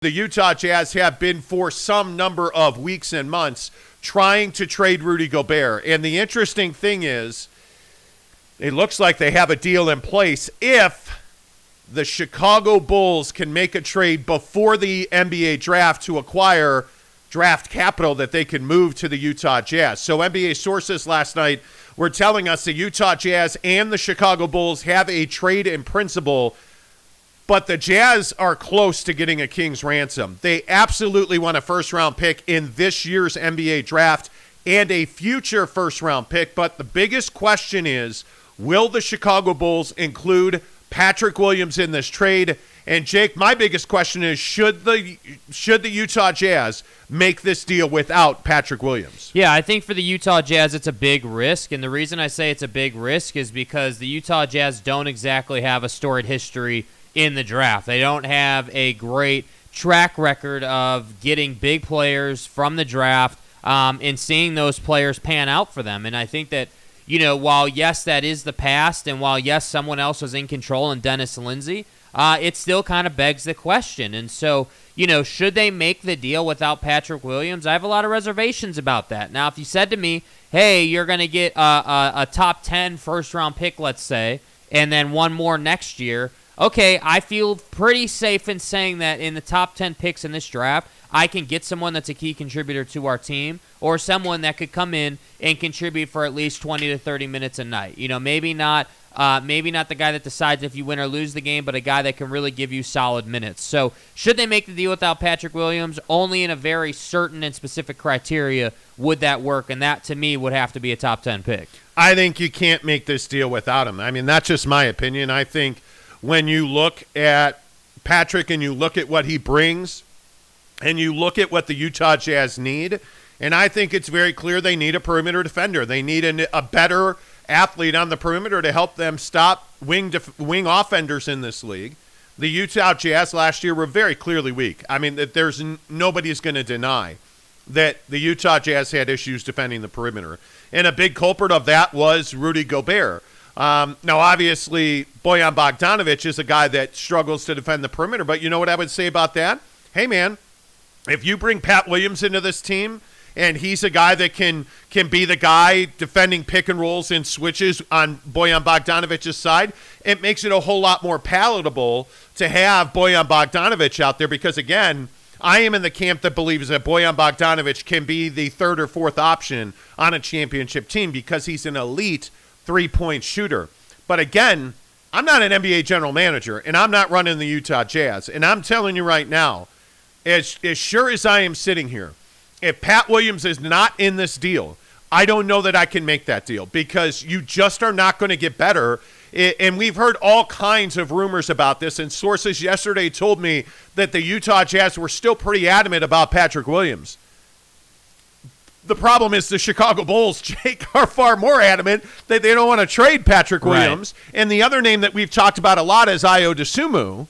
The Utah Jazz have been for some number of weeks and months trying to trade Rudy Gobert. And the interesting thing is, it looks like they have a deal in place if the Chicago Bulls can make a trade before the NBA draft to acquire draft capital that they can move to the Utah Jazz. So NBA sources last night were telling us the Utah Jazz and the Chicago Bulls have a trade in principle, but the Jazz are close to getting a king's ransom. They absolutely want a first-round pick in this year's NBA draft and a future first-round pick. But the biggest question is, will the Chicago Bulls include Patrick Williams in this trade? And Jake, my biggest question is, should the Utah Jazz make this deal without Patrick Williams? Yeah, I think for the Utah Jazz, it's a big risk. And the reason I say it's a big risk is because the Utah Jazz don't exactly have a storied history in the draft. They don't have a great track record of getting big players from the draft and seeing those players pan out for them. And I think that, while, yes, that is the past, and while, yes, someone else was in control in Dennis Lindsey, it still kind of begs the question. And so, should they make the deal without Patrick Williams? I have a lot of reservations about that. Now, if you said to me, hey, you're going to get a top 10 first-round pick, let's say, and then one more next year, okay, I feel pretty safe in saying that in the top 10 picks in this draft, I can get someone that's a key contributor to our team, or someone that could come in and contribute for at least 20 to 30 minutes a night. Maybe not the guy that decides if you win or lose the game, but a guy that can really give you solid minutes. So should they make the deal without Patrick Williams? Only in a very certain and specific criteria would that work, and that, to me, would have to be a top 10 pick. I think you can't make this deal without him. I mean, that's just my opinion. I think when you look at Patrick and you look at what he brings and you look at what the Utah Jazz need, and I think it's very clear they need a perimeter defender. They need a better athlete on the perimeter to help them stop wing offenders in this league. The Utah Jazz last year were very clearly weak. I mean, there's nobody's going to deny that the Utah Jazz had issues defending the perimeter. And a big culprit of that was Rudy Gobert. Now, obviously, Bojan Bogdanovic is a guy that struggles to defend the perimeter, but you know what I would say about that? Hey, man, if you bring Pat Williams into this team and he's a guy that can be the guy defending pick and rolls and switches on Bojan Bogdanovic's side, it makes it a whole lot more palatable to have Bojan Bogdanovic out there because, again, I am in the camp that believes that Bojan Bogdanovic can be the third or fourth option on a championship team because he's an elite three-point shooter. But again, I'm not an NBA general manager, and I'm not running the Utah Jazz. And I'm telling you right now, as sure as I am sitting here, if Pat Williams is not in this deal, I don't know that I can make that deal because you just are not going to get better. And we've heard all kinds of rumors about this, and sources yesterday told me that the Utah Jazz were still pretty adamant about Patrick Williams. The problem is the Chicago Bulls, Jake, are far more adamant that they don't want to trade Patrick Williams. Right. And the other name that we've talked about a lot is Ayo Dosunmu,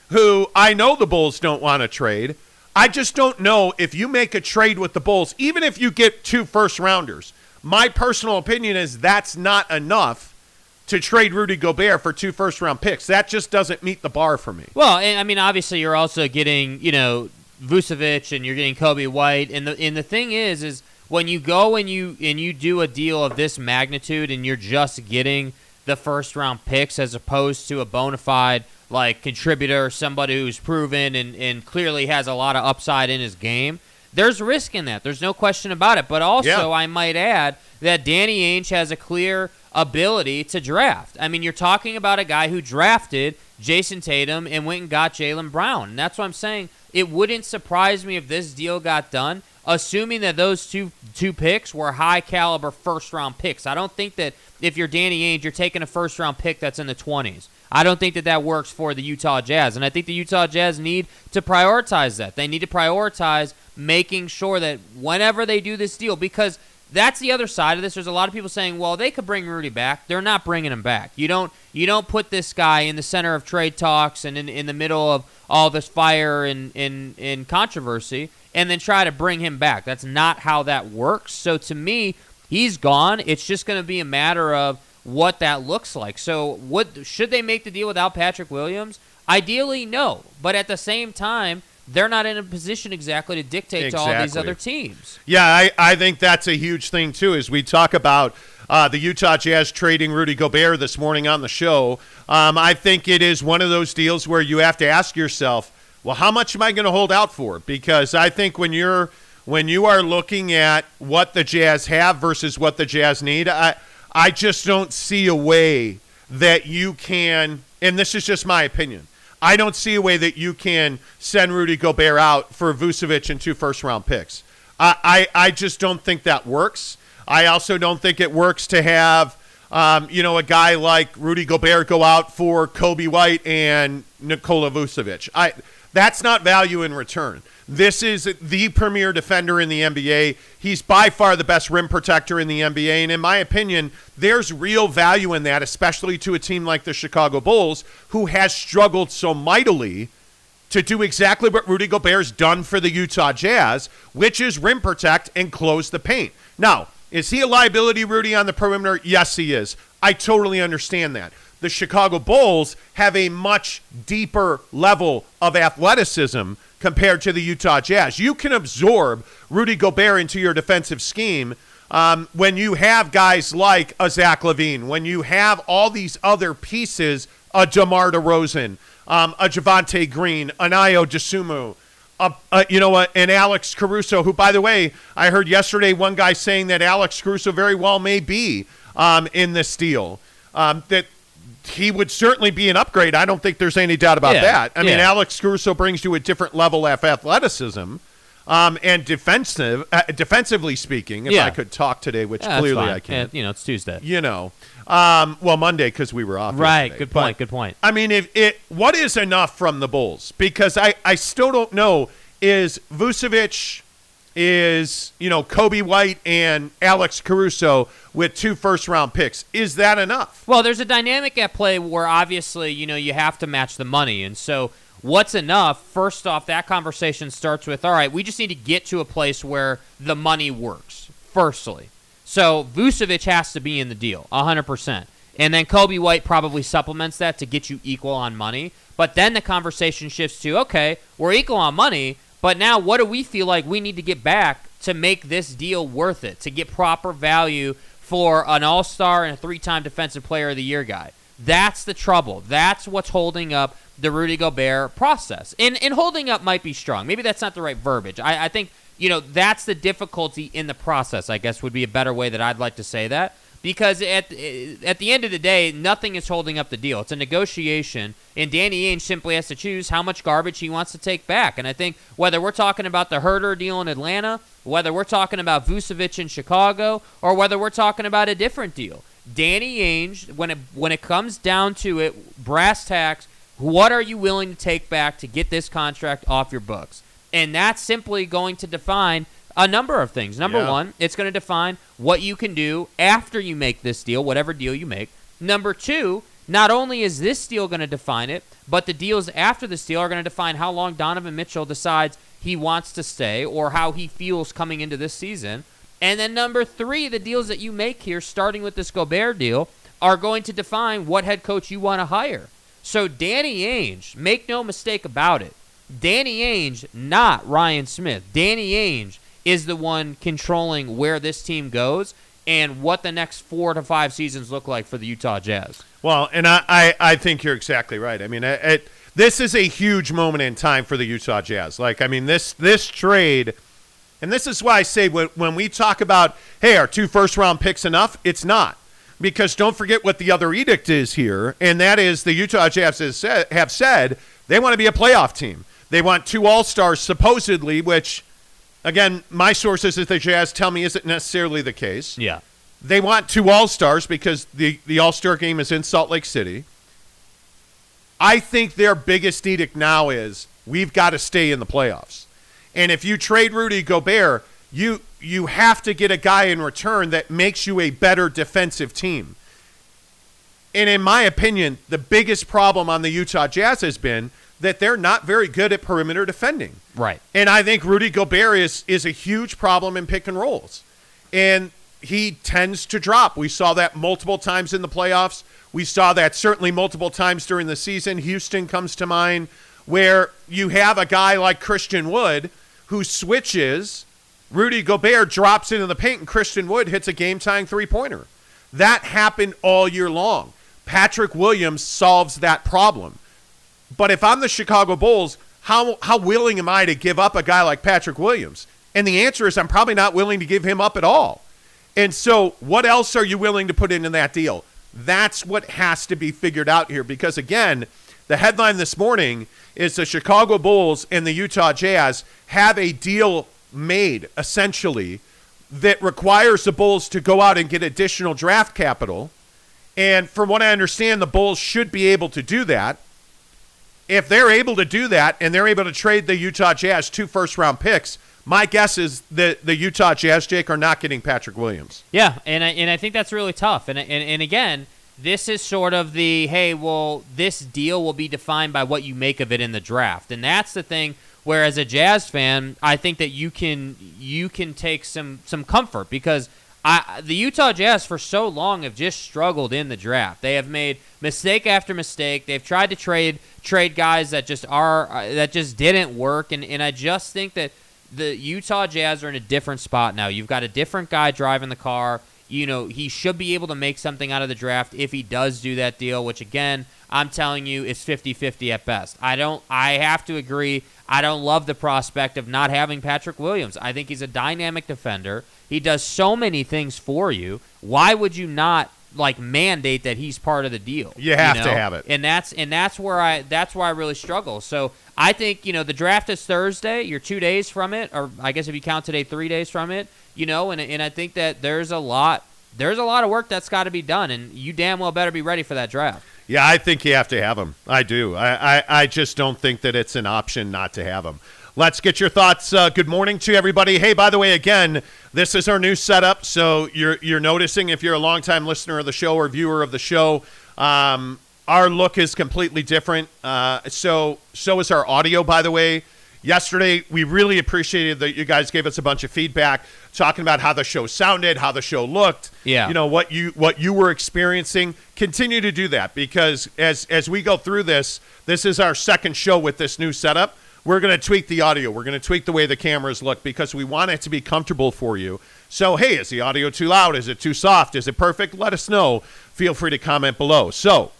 who I know the Bulls don't want to trade. I just don't know if you make a trade with the Bulls, even if you get 2 first-rounders. My personal opinion is that's not enough to trade Rudy Gobert for 2 first-round picks. That just doesn't meet the bar for me. Well, and I mean, obviously you're also getting, Vucevic and you're getting Kobe White. And the thing is when you go and you do a deal of this magnitude and you're just getting the first-round picks as opposed to a bona fide contributor, somebody who's proven and clearly has a lot of upside in his game, there's risk in that. There's no question about it. But also, I might add that Danny Ainge has a clear ability to draft. I mean, you're talking about a guy who drafted Jason Tatum and went and got Jaylen Brown. And that's what I'm saying. It wouldn't surprise me if this deal got done, assuming that those two picks were high-caliber first-round picks. I don't think that if you're Danny Ainge, you're taking a first-round pick that's in the 20s. I don't think that works for the Utah Jazz, and I think the Utah Jazz need to prioritize that. They need to prioritize making sure that whenever they do this deal, because that's the other side of this. There's a lot of people saying, well, they could bring Rudy back. They're not bringing him back. You don't put this guy in the center of trade talks and in the middle of all this fire and controversy and then try to bring him back. That's not how that works. So to me, he's gone. It's just going to be a matter of what that looks like. So should they make the deal without Patrick Williams? Ideally, no. But at the same time, they're not in a position exactly to dictate to all these other teams. Yeah, I think that's a huge thing, too, as we talk about the Utah Jazz trading Rudy Gobert this morning on the show. I think it is one of those deals where you have to ask yourself, well, how much am I going to hold out for? Because I think when you are looking at what the Jazz have versus what the Jazz need, I just don't see a way that you can, and this is just my opinion, I don't see a way that you can send Rudy Gobert out for Vucevic and 2 first-round picks. I just don't think that works. I also don't think it works to have, a guy like Rudy Gobert go out for Kobe White and Nikola Vucevic. That's not value in return. This is the premier defender in the NBA. He's by far the best rim protector in the NBA. And in my opinion, there's real value in that, especially to a team like the Chicago Bulls, who has struggled so mightily to do exactly what Rudy Gobert's done for the Utah Jazz, which is rim protect and close the paint. Now, is he a liability, Rudy, on the perimeter? Yes, he is. I totally understand that. The Chicago Bulls have a much deeper level of athleticism compared to the Utah Jazz. You can absorb Rudy Gobert into your defensive scheme when you have guys like a Zach LaVine, when you have all these other pieces, a DeMar DeRozan, a Javonte Green, an Ayo Dosunmu, an Alex Caruso, who, by the way, I heard yesterday one guy saying that Alex Caruso very well may be in this deal, that he would certainly be an upgrade. I don't think there's any doubt about that. I mean, Alex Caruso brings you a different level of athleticism and defensively speaking, if I could talk today, which clearly I can't. It's Tuesday. Monday because we were off. Right, yesterday. Good point. I mean, what is enough from the Bulls? Because I still don't know, is Vucevic, is Kobe White and Alex Caruso with 2 first-round picks. Is that enough? Well, there's a dynamic at play where obviously you have to match the money, and so what's enough? First off, that conversation starts with, all right, we just need to get to a place where the money works. Firstly, so Vucevic has to be in the deal 100%, and then Kobe White probably supplements that to get you equal on money. But then the conversation shifts to, okay, we're equal on money. But now what do we feel like we need to get back to make this deal worth it, to get proper value for an all-star and a 3-time Defensive Player of the Year guy? That's the trouble. That's what's holding up the Rudy Gobert process. And holding up might be strong. Maybe that's not the right verbiage. I think, that's the difficulty in the process, I guess would be a better way that I'd like to say that. Because at the end of the day, nothing is holding up the deal. It's a negotiation, and Danny Ainge simply has to choose how much garbage he wants to take back. And I think whether we're talking about the Herter deal in Atlanta, whether we're talking about Vucevic in Chicago, or whether we're talking about a different deal, Danny Ainge, when it comes down to it, brass tacks, what are you willing to take back to get this contract off your books? And that's simply going to define a number of things. Number one, it's going to define what you can do after you make this deal, whatever deal you make. Number two, not only is this deal going to define it, but the deals after this deal are going to define how long Donovan Mitchell decides he wants to stay or how he feels coming into this season. And then number three, the deals that you make here, starting with this Gobert deal, are going to define what head coach you want to hire. So Danny Ainge, make no mistake about it, Danny Ainge, not Ryan Smith. Danny Ainge is the one controlling where this team goes and what the next 4 to 5 seasons look like for the Utah Jazz. Well, and I think you're exactly right. I mean, this is a huge moment in time for the Utah Jazz. This trade, and this is why I say when we talk about, hey, are 2 first-round picks enough? It's not. Because don't forget what the other edict is here, and that is the Utah Jazz have said they want to be a playoff team. They want 2 All-Stars supposedly, which – again, my sources at the Jazz tell me isn't necessarily the case. Yeah. They want 2 All-Stars because the All-Star game is in Salt Lake City. I think their biggest edict now is we've got to stay in the playoffs. And if you trade Rudy Gobert, you have to get a guy in return that makes you a better defensive team. And in my opinion, the biggest problem on the Utah Jazz has been that they're not very good at perimeter defending. Right. And I think Rudy Gobert is a huge problem in pick and rolls. And he tends to drop. We saw that multiple times in the playoffs. We saw that certainly multiple times during the season. Houston comes to mind where you have a guy like Christian Wood who switches, Rudy Gobert drops into the paint, and Christian Wood hits a game-tying three-pointer. That happened all year long. Patrick Williams solves that problem. But if I'm the Chicago Bulls, how willing am I to give up a guy like Patrick Williams? And the answer is I'm probably not willing to give him up at all. And so what else are you willing to put into that deal? That's what has to be figured out here because, again, the headline this morning is the Chicago Bulls and the Utah Jazz have a deal made, essentially, that requires the Bulls to go out and get additional draft capital. And from what I understand, the Bulls should be able to do that. If they're able to do that and they're able to trade the Utah Jazz 2 first-round picks, my guess is that the Utah Jazz, Jake, are not getting Patrick Williams. Yeah, and I think that's really tough. And again, this is sort of the, hey, well, this deal will be defined by what you make of it in the draft. And that's the thing where, as a Jazz fan, I think that you can take some comfort because the Utah Jazz for so long have just struggled in the draft. They have made mistake after mistake. They've tried to trade guys that just didn't work. And I just think that the Utah Jazz are in a different spot now. You've got a different guy driving the car. You know, he should be able to make something out of the draft if he does do that deal, which, again, I'm telling you is 50-50 at best. I have to agree. I don't love the prospect of not having Patrick Williams. I think he's a dynamic defender. He does so many things for you. Why would you not mandate that he's part of the deal? You have to have it. And that's where I really struggle. So I think, the draft is Thursday. You're 2 days from it, or I guess if you count today, 3 days from it. And I think that there's a lot of work that's got to be done, and you damn well better be ready for that draft. Yeah, I think you have to have him. I do. I just don't think that it's an option not to have him. Let's get your thoughts. Good morning to everybody. Hey, by the way, again, this is our new setup, so you're noticing if you're a longtime listener of the show or viewer of the show, our look is completely different. So is our audio, by the way. Yesterday, we really appreciated that you guys gave us a bunch of feedback talking about how the show sounded, how the show looked, what you were experiencing. Continue to do that because as we go through this is our second show with this new setup. We're going to tweak the audio. We're going to tweak the way the cameras look because we want it to be comfortable for you. So, hey, is the audio too loud? Is it too soft? Is it perfect? Let us know. Feel free to comment below. So,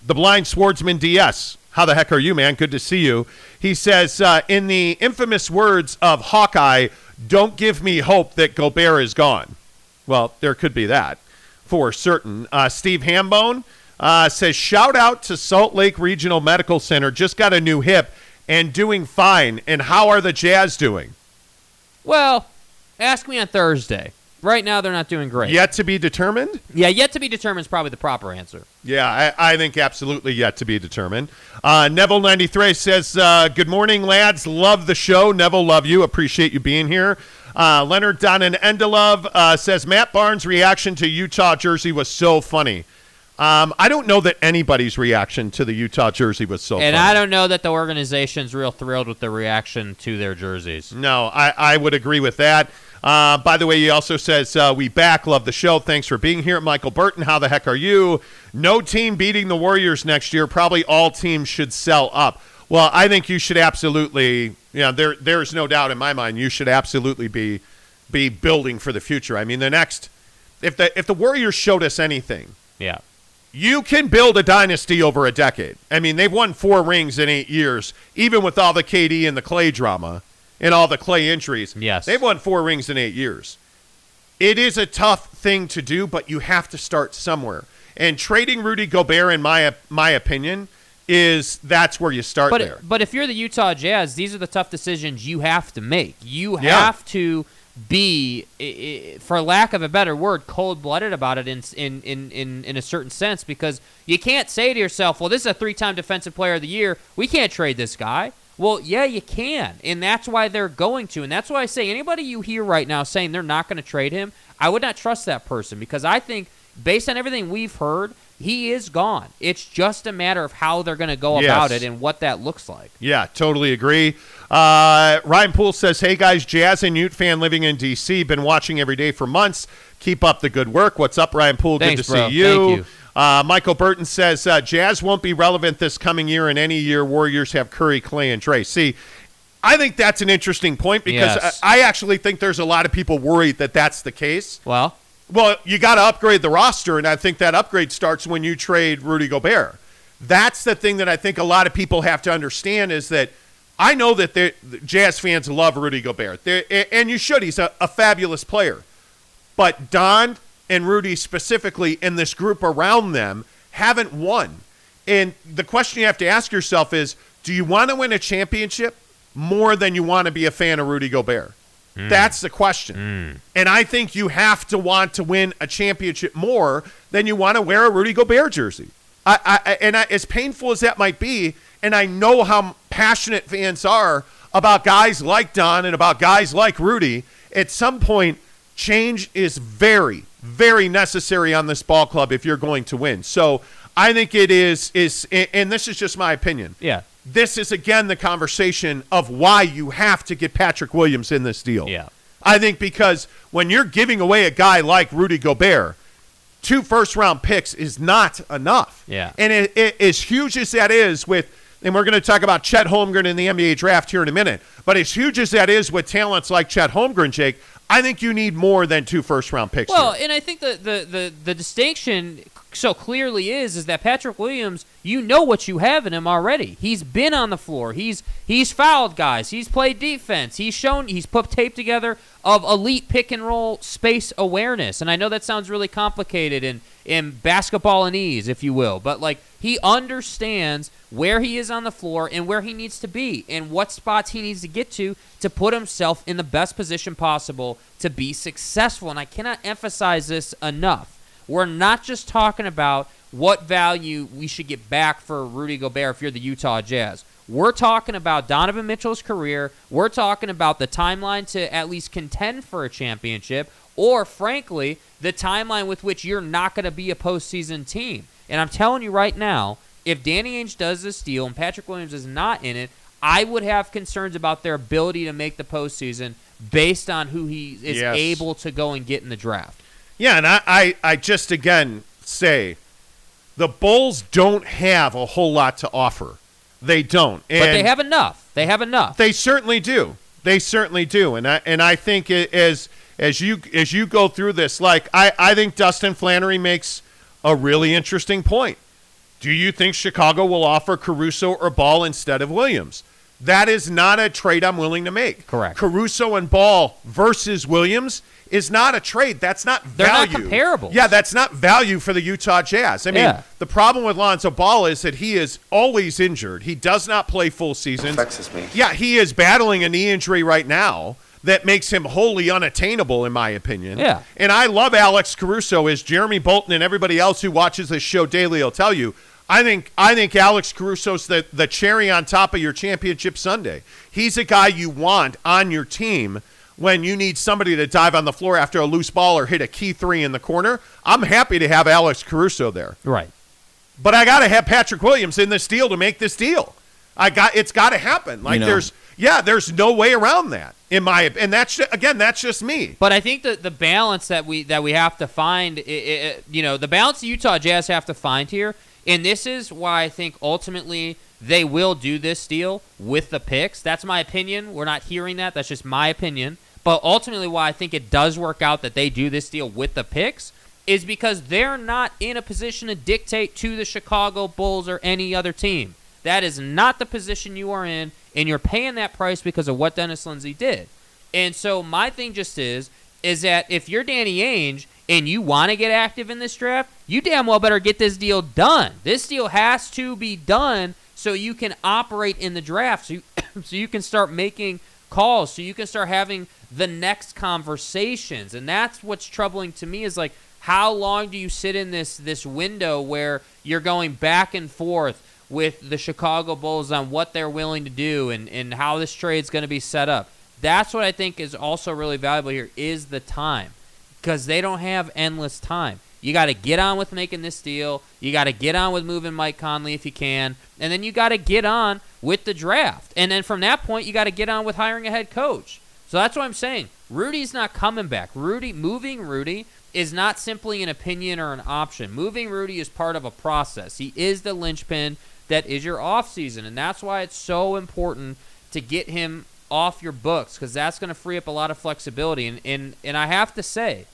the Blind Swordsman DS. How the heck are you, man? Good to see you. He says, in the infamous words of Hawkeye, don't give me hope that Gobert is gone. Well, there could be that for certain. Steve Hambone says, shout out to Salt Lake Regional Medical Center. Just got a new hip and doing fine. And how are the Jazz doing? Well, ask me on Thursday. Right now, they're not doing great. Yet to be determined? Yeah, yet to be determined is probably the proper answer. Yeah, I think absolutely yet to be determined. Neville93 says, good morning, lads. Love the show. Neville, love you. Appreciate you being here. Leonard Donan Endelove says, Matt Barnes' reaction to Utah jersey was so funny. I don't know that anybody's reaction to the Utah jersey was so funny. And I don't know that the organization's real thrilled with the reaction to their jerseys. No, I would agree with that. By the way, he also says, we back, love the show. Thanks for being here. Michael Burton, how the heck are you? No team beating the Warriors next year. Probably all teams should sell up. Well, I think you should absolutely, there's no doubt in my mind, you should absolutely be building for the future. I mean, if the Warriors showed us anything, yeah, you can build a dynasty over a decade. I mean, they've won 4 rings in 8 years, even with all the KD and the Clay drama. And all the Clay injuries. Yes. They've won 4 rings in 8 years. It is a tough thing to do, but you have to start somewhere. And trading Rudy Gobert, in my opinion, that's where you start there. But if you're the Utah Jazz, these are the tough decisions you have to make. You have to be, for lack of a better word, cold-blooded about it in a certain sense because you can't say to yourself, well, this is a 3-time Defensive Player of the Year. We can't trade this guy. Well, yeah, you can, and that's why they're going to, and that's why I say anybody you hear right now saying they're not going to trade him, I would not trust that person because I think, based on everything we've heard, he is gone. It's just a matter of how they're going to go about it and what that looks like. Yeah, totally agree. Ryan Poole says, hey, guys, Jazz and Ute fan living in D.C. Been watching every day for months. Keep up the good work. What's up, Ryan Poole? Thanks, good to bro. see you. Thank you. Michael Burton says, Jazz won't be relevant this coming year, and any year Warriors have Curry, Clay, and Dre. See, I think that's an interesting point because Yes. I actually think there's a lot of people worried that that's the case. Well, you got to upgrade the roster, and I think that upgrade starts when you trade Rudy Gobert. That's the thing that I think a lot of people have to understand is that I know that the Jazz fans love Rudy Gobert, and you should. He's a fabulous player. But Don and Rudy specifically and this group around them haven't won. And the question you have to ask yourself is, do you want to win a championship more than you want to be a fan of Rudy Gobert? That's the question. And I think you have to want to win a championship more than you want to wear a Rudy Gobert jersey. As painful as that might be, and I know how passionate fans are about guys like Don and about guys like Rudy, at some point, change is very, very necessary on this ball club if you're going to win. So I think it is, and this is just my opinion. yeah. This is, again, the conversation of why you have to get Patrick Williams in this deal. Yeah. I think because when you're giving away a guy like Rudy Gobert, 2 first-round picks is not enough. Yeah. And as huge as that is with, and we're going to talk about Chet Holmgren in the NBA draft here in a minute, but as huge as that is with talents like Chet Holmgren, Jake, I think you need more than 2 first-round picks. Well, here. and I think the distinction so clearly is that Patrick Williams, you know what you have in him already. He's been on the floor. He's fouled guys. He's played defense. He's put tape together of elite pick and roll space awareness. And I know that sounds really complicated in basketball and ease, if you will, but like he understands where he is on the floor and where he needs to be and what spots he needs to get to put himself in the best position possible to be successful. And I cannot emphasize this enough. We're not just talking about what value we should get back for Rudy Gobert if you're the Utah Jazz. We're talking about Donovan Mitchell's career. We're talking about the timeline to at least contend for a championship, or, frankly, the timeline with which you're not going to be a postseason team. And I'm telling you right now, if Danny Ainge does this deal and Patrick Williams is not in it, I would have concerns about their ability to make the postseason based on who he is able to go and get in the draft. Yeah, and I just, again, say the Bulls don't have a whole lot to offer. They don't. And but they have enough. They have enough. They certainly do. They certainly do. And I think as you go through this, like I think Dustin Flannery makes a really interesting point. Do you think Chicago will offer Caruso or Ball instead of Williams? That is not a trade I'm willing to make. Correct. Caruso and Ball versus Williams is not a trade. That's not value. They're not comparable. Yeah, that's not value for the Utah Jazz. I mean, the problem with Lonzo Ball is that he is always injured. He does not play full seasons. Vexes me. Yeah, he is battling a knee injury right now that makes him wholly unattainable, in my opinion. Yeah. And I love Alex Caruso, as Jeremy Bolton and everybody else who watches this show daily will tell you. I think Alex Caruso's the cherry on top of your championship sundae. He's a guy you want on your team when you need somebody to dive on the floor after a loose ball or hit a key 3 in the corner. I'm happy to have Alex Caruso there. Right. But I got to have Patrick Williams in this deal to make this deal. It's got to happen. Like there's no way around that. And that's just me. But I think that the balance that we have to find, the balance the Utah Jazz have to find here. And this is why I think ultimately they will do this deal with the picks. That's my opinion. We're not hearing that. That's just my opinion. But ultimately why I think it does work out that they do this deal with the picks is because they're not in a position to dictate to the Chicago Bulls or any other team. That is not the position you are in, and you're paying that price because of what Dennis Lindsey did. And so my thing just is that if you're Danny Ainge and you want to get active in this draft, you damn well better get this deal done. This deal has to be done so you can operate in the draft, so you can start making calls, so you can start having the next conversations. And that's what's troubling to me is like, how long do you sit in this window where you're going back and forth with the Chicago Bulls on what they're willing to do and how this trade's going to be set up? That's what I think is also really valuable here is the time, because they don't have endless time. You got to get on with making this deal. You got to get on with moving Mike Conley if you can. And then you got to get on with the draft. And then from that point, you got to get on with hiring a head coach. So that's what I'm saying. Rudy's not coming back. Moving Rudy is not simply an opinion or an option. Moving Rudy is part of a process. He is the linchpin that is your offseason, and that's why it's so important to get him off your books, because that's going to free up a lot of flexibility. And I have to say,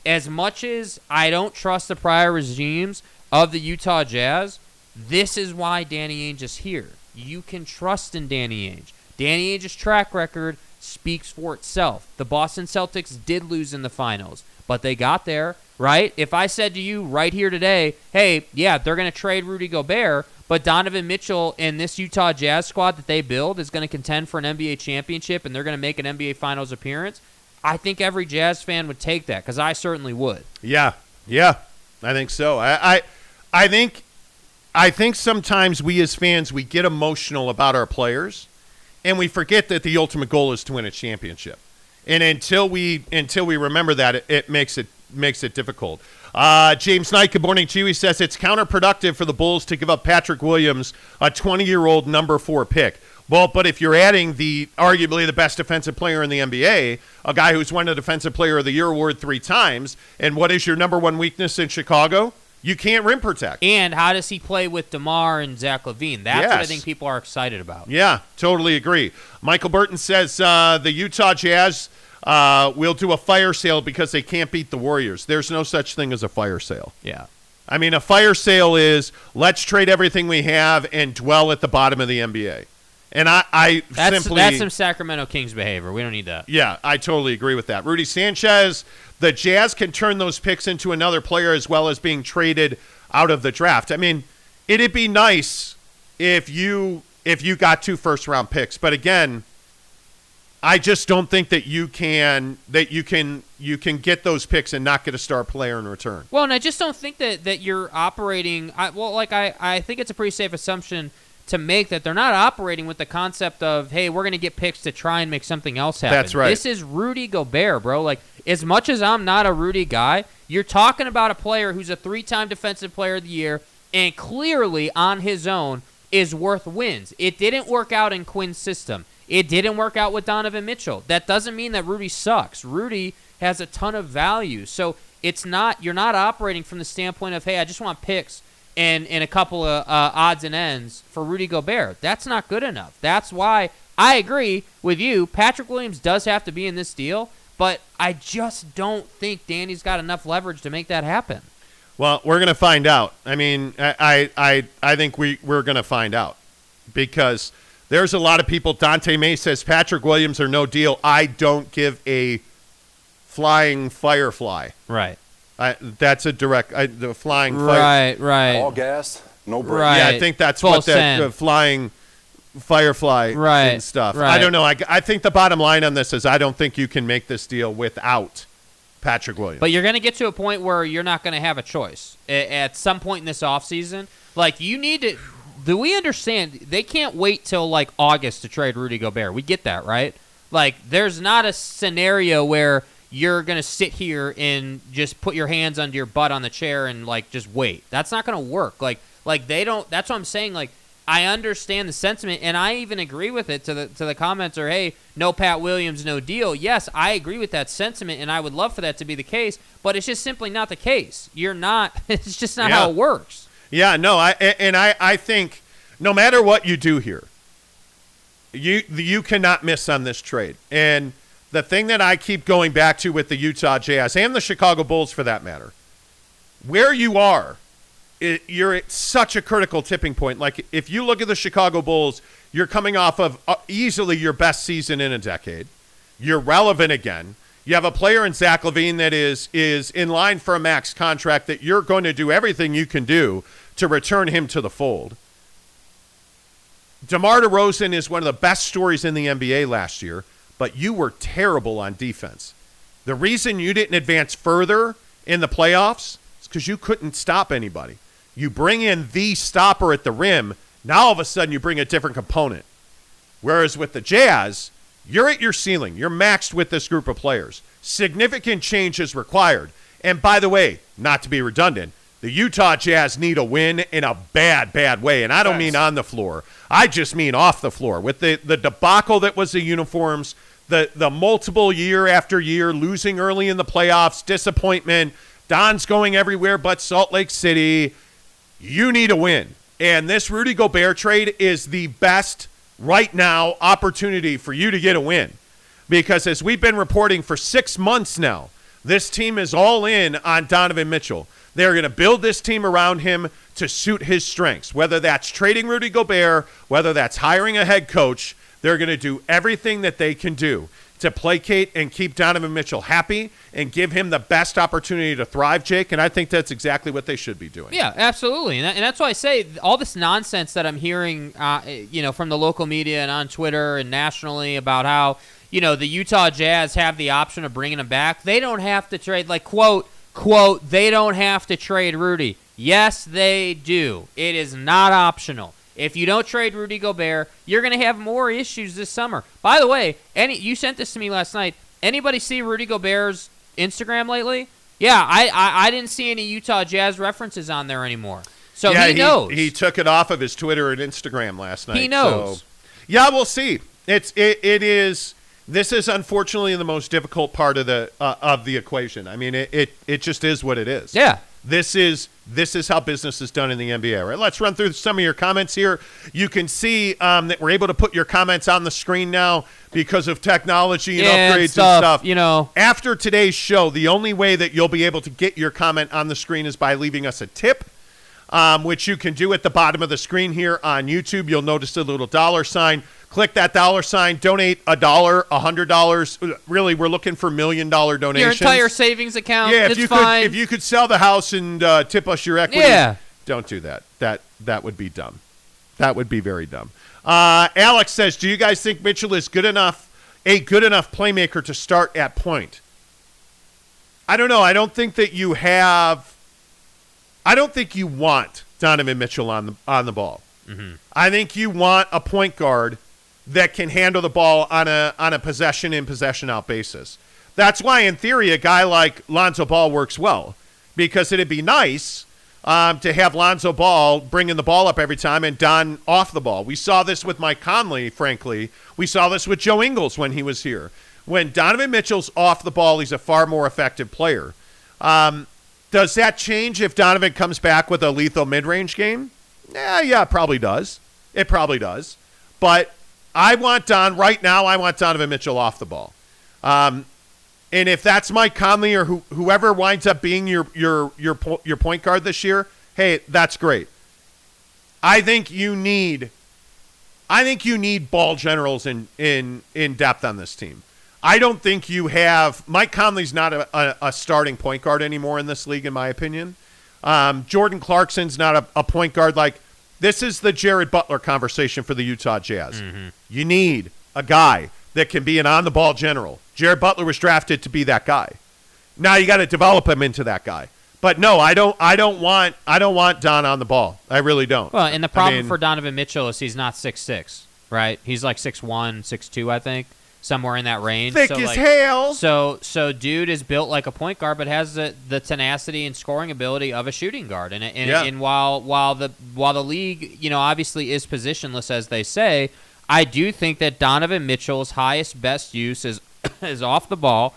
as much as I don't trust the prior regimes of the Utah Jazz, this is why Danny Ainge is here. You can trust in Danny Ainge. Danny Ainge's track record speaks for itself. The Boston Celtics did lose in the finals, but they got there, right? If I said to you right here today, hey, yeah, they're going to trade Rudy Gobert, but Donovan Mitchell and this Utah Jazz squad that they build is going to contend for an NBA championship and they're going to make an NBA Finals appearance, I think every Jazz fan would take that, because I certainly would. Yeah, I think so. I think sometimes we as fans, we get emotional about our players, and we forget that the ultimate goal is to win a championship. And until we remember that, it makes it difficult. James Knight, good morning to you. He says it's counterproductive for the Bulls to give up Patrick Williams, a 20-year-old number 4 pick. Well, but if you're adding arguably the best defensive player in the NBA, a guy who's won a Defensive Player of the Year award 3 times, and what is your number 1 weakness in Chicago? You can't rim protect. And how does he play with DeMar and Zach LaVine? That's what I think people are excited about. Yeah, totally agree. Michael Burton says the Utah Jazz will do a fire sale because they can't beat the Warriors. There's no such thing as a fire sale. Yeah. I mean, a fire sale is let's trade everything we have and dwell at the bottom of the NBA. And that's some Sacramento Kings behavior. We don't need that. Yeah, I totally agree with that. Rudy Sanchez, the Jazz can turn those picks into another player as well as being traded out of the draft. I mean, it'd be nice if you got 2 first-round picks, but again, I just don't think that you can get those picks and not get a star player in return. Well, and I just don't think that you're operating. I think it's a pretty safe assumption to make that they're not operating with the concept of, hey, we're going to get picks to try and make something else happen. That's right. This is Rudy Gobert, bro. Like, as much as I'm not a Rudy guy, you're talking about a player who's a 3-time Defensive Player of the Year and clearly on his own is worth wins. It didn't work out in Quinn's system. It didn't work out with Donovan Mitchell. That doesn't mean that Rudy sucks. Rudy has a ton of value. So you're not operating from the standpoint of, hey, I just want picks and a couple of odds and ends for Rudy Gobert. That's not good enough. That's why I agree with you. Patrick Williams does have to be in this deal, but I just don't think Danny's got enough leverage to make that happen. Well, we're going to find out. I mean, I think we're going to find out because there's a lot of people. Dante May says Patrick Williams or no deal. I don't give a flying firefly. Right. That's a direct the flying fire. Right. All gas, no break. Right. Yeah, I think that's Full what that send. Flying firefly and stuff. Right. I don't know. I think the bottom line on this is I don't think you can make this deal without Patrick Williams. But you're going to get to a point where you're not going to have a choice at some point in this offseason. Like, you need to – do we understand they can't wait till, like, August to trade Rudy Gobert? We get that, right? Like, there's not a scenario where – you're going to sit here and just put your hands under your butt on the chair and, like, just wait. That's not going to work. Like they don't – that's what I'm saying. Like, I understand the sentiment, and I even agree with it to the commenter, hey, no Pat Williams, no deal. Yes, I agree with that sentiment, and I would love for that to be the case, but it's just simply not the case. You're not – it's just not how it works. Yeah, no, I think no matter what you do here, you cannot miss on this trade. And – the thing that I keep going back to with the Utah Jazz and the Chicago Bulls for that matter, where you are, you're at such a critical tipping point. Like if you look at the Chicago Bulls, you're coming off of easily your best season in a decade. You're relevant again. You have a player in Zach LaVine that is in line for a max contract that you're going to do everything you can do to return him to the fold. DeMar DeRozan is one of the best stories in the NBA last year. But you were terrible on defense. The reason you didn't advance further in the playoffs is because you couldn't stop anybody. You bring in the stopper at the rim, now all of a sudden you bring a different component. Whereas with the Jazz, you're at your ceiling. You're maxed with this group of players. Significant change is required. And by the way, not to be redundant, The Utah Jazz need a win in a bad, bad way. And I don't mean on the floor. I just mean off the floor. With the debacle that was the uniforms, the multiple year after year, losing early in the playoffs, disappointment, Don's going everywhere but Salt Lake City. You need a win. And this Rudy Gobert trade is the best right now opportunity for you to get a win. Because as we've been reporting for 6 months now, this team is all in on Donovan Mitchell. They're going to build this team around him to suit his strengths. Whether that's trading Rudy Gobert, whether that's hiring a head coach, they're going to do everything that they can do to placate and keep Donovan Mitchell happy and give him the best opportunity to thrive, Jake. And I think that's exactly what they should be doing. Yeah, absolutely. And that's why I say all this nonsense that I'm hearing, from the local media and on Twitter and nationally about how, the Utah Jazz have the option of bringing him back. They don't have to trade, quote, they don't have to trade Rudy. Yes, they do. It is not optional. If you don't trade Rudy Gobert, you're going to have more issues this summer. By the way, you sent this to me last night. Anybody see Rudy Gobert's Instagram lately? Yeah, I didn't see any Utah Jazz references on there anymore. So yeah, he knows. He took it off of his Twitter and Instagram last night. He knows. So, yeah, we'll see. It is. This is unfortunately the most difficult part of the equation. I mean, it just is what it is. Yeah. This is how business is done in the NBA, right? Let's run through some of your comments here. You can see that we're able to put your comments on the screen now because of technology and upgrades and stuff. After today's show, the only way that you'll be able to get your comment on the screen is by leaving us a tip, which you can do at the bottom of the screen here on YouTube. You'll notice a little $sign. Click that $sign, donate $1, $100. Really, we're looking for $1 million donations. Your entire savings account. Yeah, fine. If you could sell the house and tip us your equity, don't do that. That would be dumb. That would be very dumb. Alex says, do you guys think Mitchell is a good enough playmaker to start at point? I don't know. I don't think you want Donovan Mitchell on the ball. Mm-hmm. I think you want a point guard that can handle the ball on a possession in, possession out basis. That's why, in theory, a guy like Lonzo Ball works well, because it'd be nice to have Lonzo Ball bringing the ball up every time and Don off the ball. We saw this with Mike Conley, frankly. We saw this with Joe Ingles when he was here. When Donovan Mitchell's off the ball, he's a far more effective player. Does that change if Donovan comes back with a lethal mid-range game? Yeah, it probably does. It probably does. But I want Donovan Mitchell off the ball. And if that's Mike Conley or whoever winds up being your point guard this year, hey, that's great. I think you need ball generals in depth on this team. I don't think you have – Mike Conley's not a starting point guard anymore in this league, in my opinion. Jordan Clarkson's not a point guard. This is the Jared Butler conversation for the Utah Jazz. Mm-hmm. You need a guy that can be an on-the-ball general. Jared Butler was drafted to be that guy. Now you got to develop him into that guy. But no, I don't want Don on the ball. I really don't. Well, and the problem for Donovan Mitchell is he's not 6'6", right? He's 6'1", 6'2", I think. Somewhere in that range. Thick as hell. So dude is built like a point guard, but has the tenacity and scoring ability of a shooting guard. And while the league, obviously is positionless, as they say, I do think that Donovan Mitchell's highest best use is off the ball,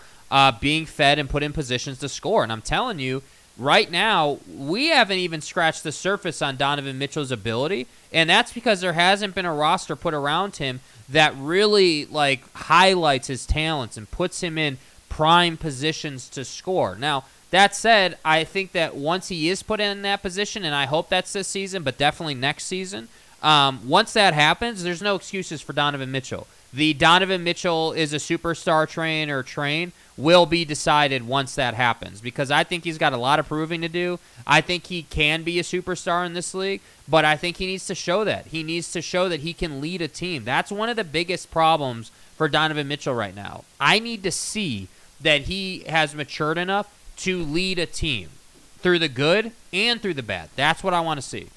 being fed and put in positions to score. And I'm telling you, right now, we haven't even scratched the surface on Donovan Mitchell's ability, and that's because there hasn't been a roster put around him that really highlights his talents and puts him in prime positions to score. Now, that said, I think that once he is put in that position, and I hope that's this season, but definitely next season, once that happens, there's no excuses for Donovan Mitchell. The Donovan Mitchell is a superstar train will be decided once that happens, because I think he's got a lot of proving to do. I think he can be a superstar in this league, but I think he needs to show that. He needs to show that he can lead a team. That's one of the biggest problems for Donovan Mitchell right now. I need to see that he has matured enough to lead a team through the good and through the bad. That's what I want to see.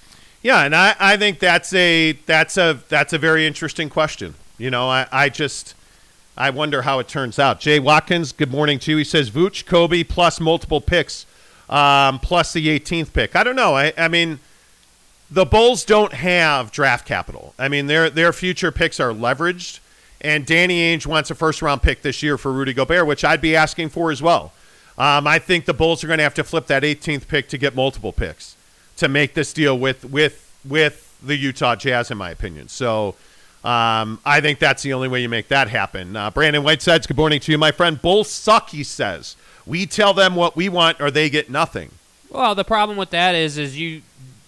Yeah, and I think that's a very interesting question. I wonder how it turns out. Jay Watkins, good morning to you. He says, Vooch, Kobe, plus multiple picks plus the 18th pick. I don't know. I mean, the Bulls don't have draft capital. I mean, their future picks are leveraged, and Danny Ainge wants a first-round pick this year for Rudy Gobert, which I'd be asking for as well. I think the Bulls are going to have to flip that 18th pick to get multiple picks to make this deal with the Utah Jazz, in my opinion. So I think that's the only way you make that happen. Brandon Whitesides, good morning to you, my friend. Bulls suck, he says. We tell them what we want or they get nothing. Well, the problem with that is you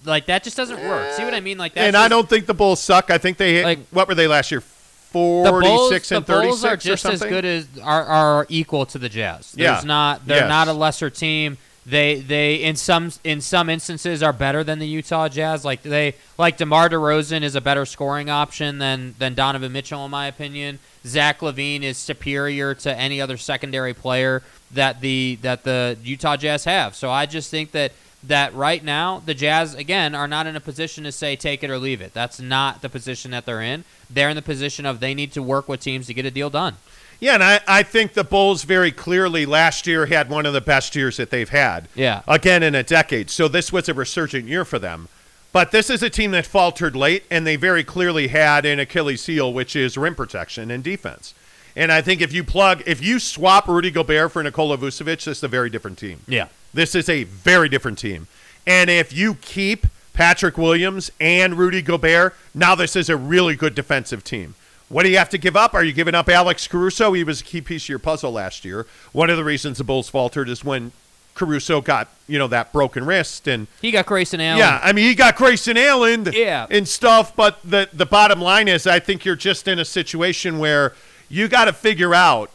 like that just doesn't work. See what I mean? Like that. And I don't think the Bulls suck. I think they what were they last year? 46 and 36 the Bulls are just or something? as good as are equal to the Jazz. They're not a lesser team. They in some instances are better than the Utah Jazz. Like DeMar DeRozan is a better scoring option than Donovan Mitchell, in my opinion. Zach LaVine is superior to any other secondary player that the Utah Jazz have. So I just think that right now the Jazz, again, are not in a position to say take it or leave it. That's not the position that they're in. They're in the position of they need to work with teams to get a deal done. Yeah, and I think the Bulls very clearly last year had one of the best years that they've had. Yeah. Again, in a decade. So this was a resurgent year for them. But this is a team that faltered late, and they very clearly had an Achilles heel, which is rim protection and defense. And I think if you swap Rudy Gobert for Nikola Vucevic, this is a very different team. Yeah. This is a very different team. And if you keep Patrick Williams and Rudy Gobert, now this is a really good defensive team. What do you have to give up? Are you giving up Alex Caruso? He was a key piece of your puzzle last year. One of the reasons the Bulls faltered is when Caruso got, that broken wrist. And he got Grayson Allen. Yeah, I mean, he got Grayson Allen and stuff. But the bottom line is I think you're just in a situation where you got to figure out,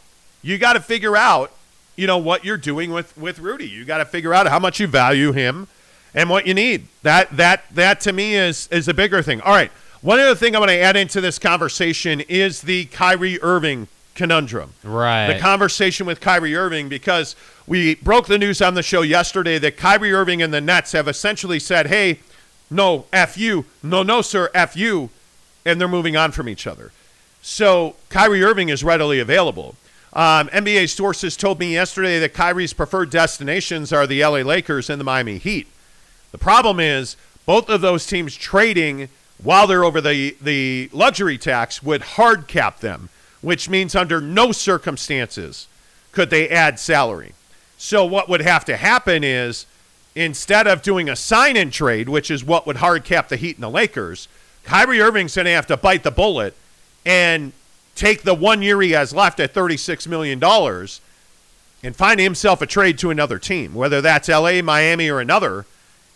what you're doing with Rudy. You got to figure out how much you value him and what you need. That to me is a bigger thing. All right. One other thing I want to add into this conversation is the Kyrie Irving conundrum. Right. The conversation with Kyrie Irving, because we broke the news on the show yesterday that Kyrie Irving and the Nets have essentially said, hey, no, F you. No, sir, F you. And they're moving on from each other. So Kyrie Irving is readily available. NBA sources told me yesterday that Kyrie's preferred destinations are the LA Lakers and the Miami Heat. The problem is both of those teams trading while they're over the luxury tax would hard cap them, which means under no circumstances could they add salary. So what would have to happen is instead of doing a sign-in trade, which is what would hard cap the Heat and the Lakers, Kyrie Irving's going to have to bite the bullet and take the 1 year he has left at $36 million and find himself a trade to another team, whether that's LA, Miami, or another.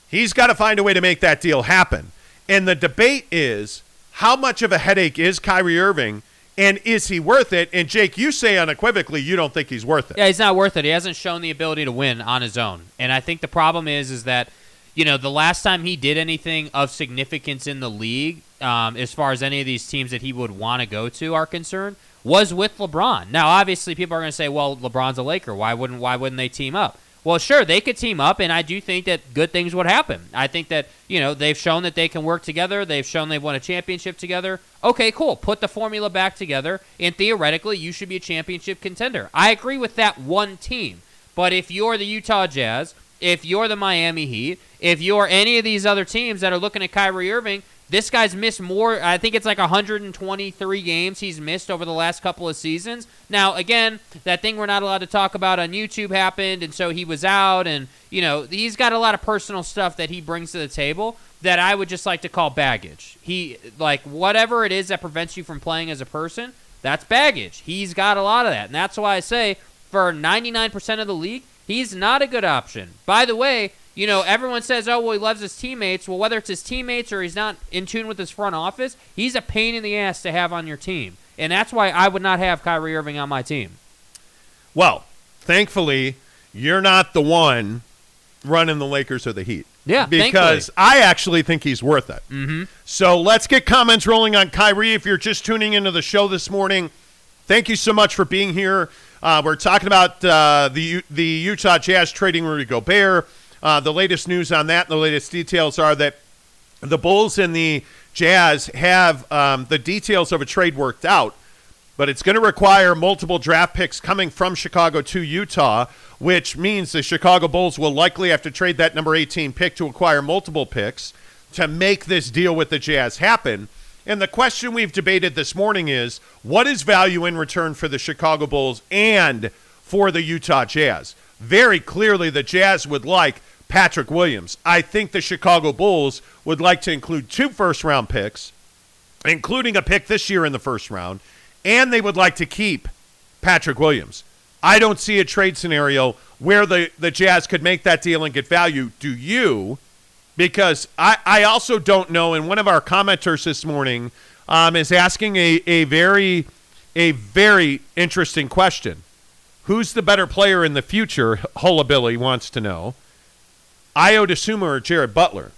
He's got to find a way to make that deal happen. And the debate is, how much of a headache is Kyrie Irving, and is he worth it? And, Jake, you say unequivocally you don't think he's worth it. Yeah, he's not worth it. He hasn't shown the ability to win on his own. And I think the problem is that, the last time he did anything of significance in the league, as far as any of these teams that he would want to go to are concerned, was with LeBron. Now, obviously, people are going to say, well, LeBron's a Laker. Why wouldn't they team up? Well, sure, they could team up, and I do think that good things would happen. I think that, they've shown that they can work together. They've shown they've won a championship together. Okay, cool. Put the formula back together, and theoretically, you should be a championship contender. I agree with that one team. But if you're the Utah Jazz, if you're the Miami Heat, if you're any of these other teams that are looking at Kyrie Irving, this guy's missed more. I think it's like 123 games he's missed over the last couple of seasons. Now, again, that thing we're not allowed to talk about on YouTube happened, and so he was out. And, he's got a lot of personal stuff that he brings to the table that I would just like to call baggage. Whatever it is that prevents you from playing as a person, that's baggage. He's got a lot of that. And that's why I say for 99% of the league, he's not a good option. By the way, everyone says, oh, well, he loves his teammates. Well, whether it's his teammates or he's not in tune with his front office, he's a pain in the ass to have on your team. And that's why I would not have Kyrie Irving on my team. Well, thankfully, you're not the one running the Lakers or the Heat. Yeah, because thankfully. I actually think he's worth it. Mm-hmm. So let's get comments rolling on Kyrie. If you're just tuning into the show this morning, thank you so much for being here. We're talking about the Utah Jazz trading Rudy Gobert. The latest news on that and the latest details are that the Bulls and the Jazz have the details of a trade worked out. but it's going to require multiple draft picks coming from Chicago to Utah, which means the Chicago Bulls will likely have to trade that number 18 pick to acquire multiple picks to make this deal with the Jazz happen. And the question we've debated this morning is, what is value in return for the Chicago Bulls and for the Utah Jazz? Very clearly, the Jazz would like Patrick Williams. I think the Chicago Bulls would like to include 2 first-round picks, including a pick this year in the first round, and they would like to keep Patrick Williams. I don't see a trade scenario where the Jazz could make that deal and get value. Do you? Because I also don't know, and one of our commenters this morning is asking a very interesting question. Who's the better player in the future? Hullabilly wants to know. Ayo Dosunmu or Jared Butler?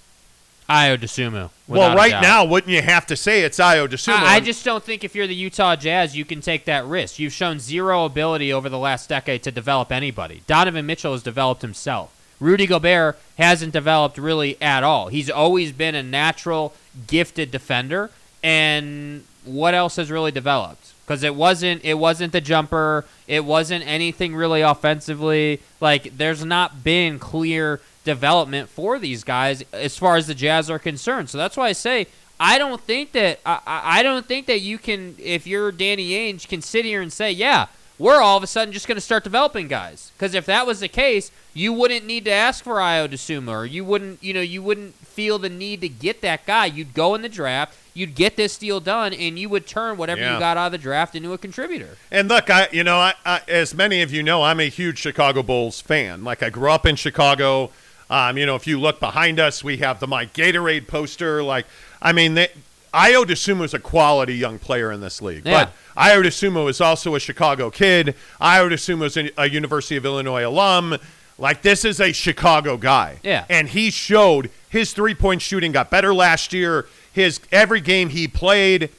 Ayo Dosunmu. Well, right now, wouldn't you have to say it's Ayo Dosunmu? I just don't think if you're the Utah Jazz, you can take that risk. You've shown zero ability over the last decade to develop anybody. Donovan Mitchell has developed himself. Rudy Gobert hasn't developed really at all. He's always been a natural, gifted defender, and what else has really developed? Because it wasn't the jumper. It wasn't anything really offensively. Like, there's not been clear development for these guys as far as the Jazz are concerned. So that's why I say I don't think that you can, if you're Danny Ainge, can sit here and say, yeah, we're all of a sudden just going to start developing guys. Because if that was the case, you wouldn't need to ask for Ayo Dosunmu, or you wouldn't feel the need to get that guy. You'd go in the draft, you'd get this deal done, and you would turn whatever you got out of the draft into a contributor. And look, I as many of you know, I'm a huge Chicago Bulls fan. Like, I grew up in Chicago. If you look behind us, we have the Mike Gatorade poster. Like, I mean, Ayo Dosunmu is a quality young player in this league. Yeah. But Ayo Dosunmu is also a Chicago kid. Ayo Dosunmu is a University of Illinois alum. Like, this is a Chicago guy. Yeah. And he showed his three-point shooting got better last year. Every game he played,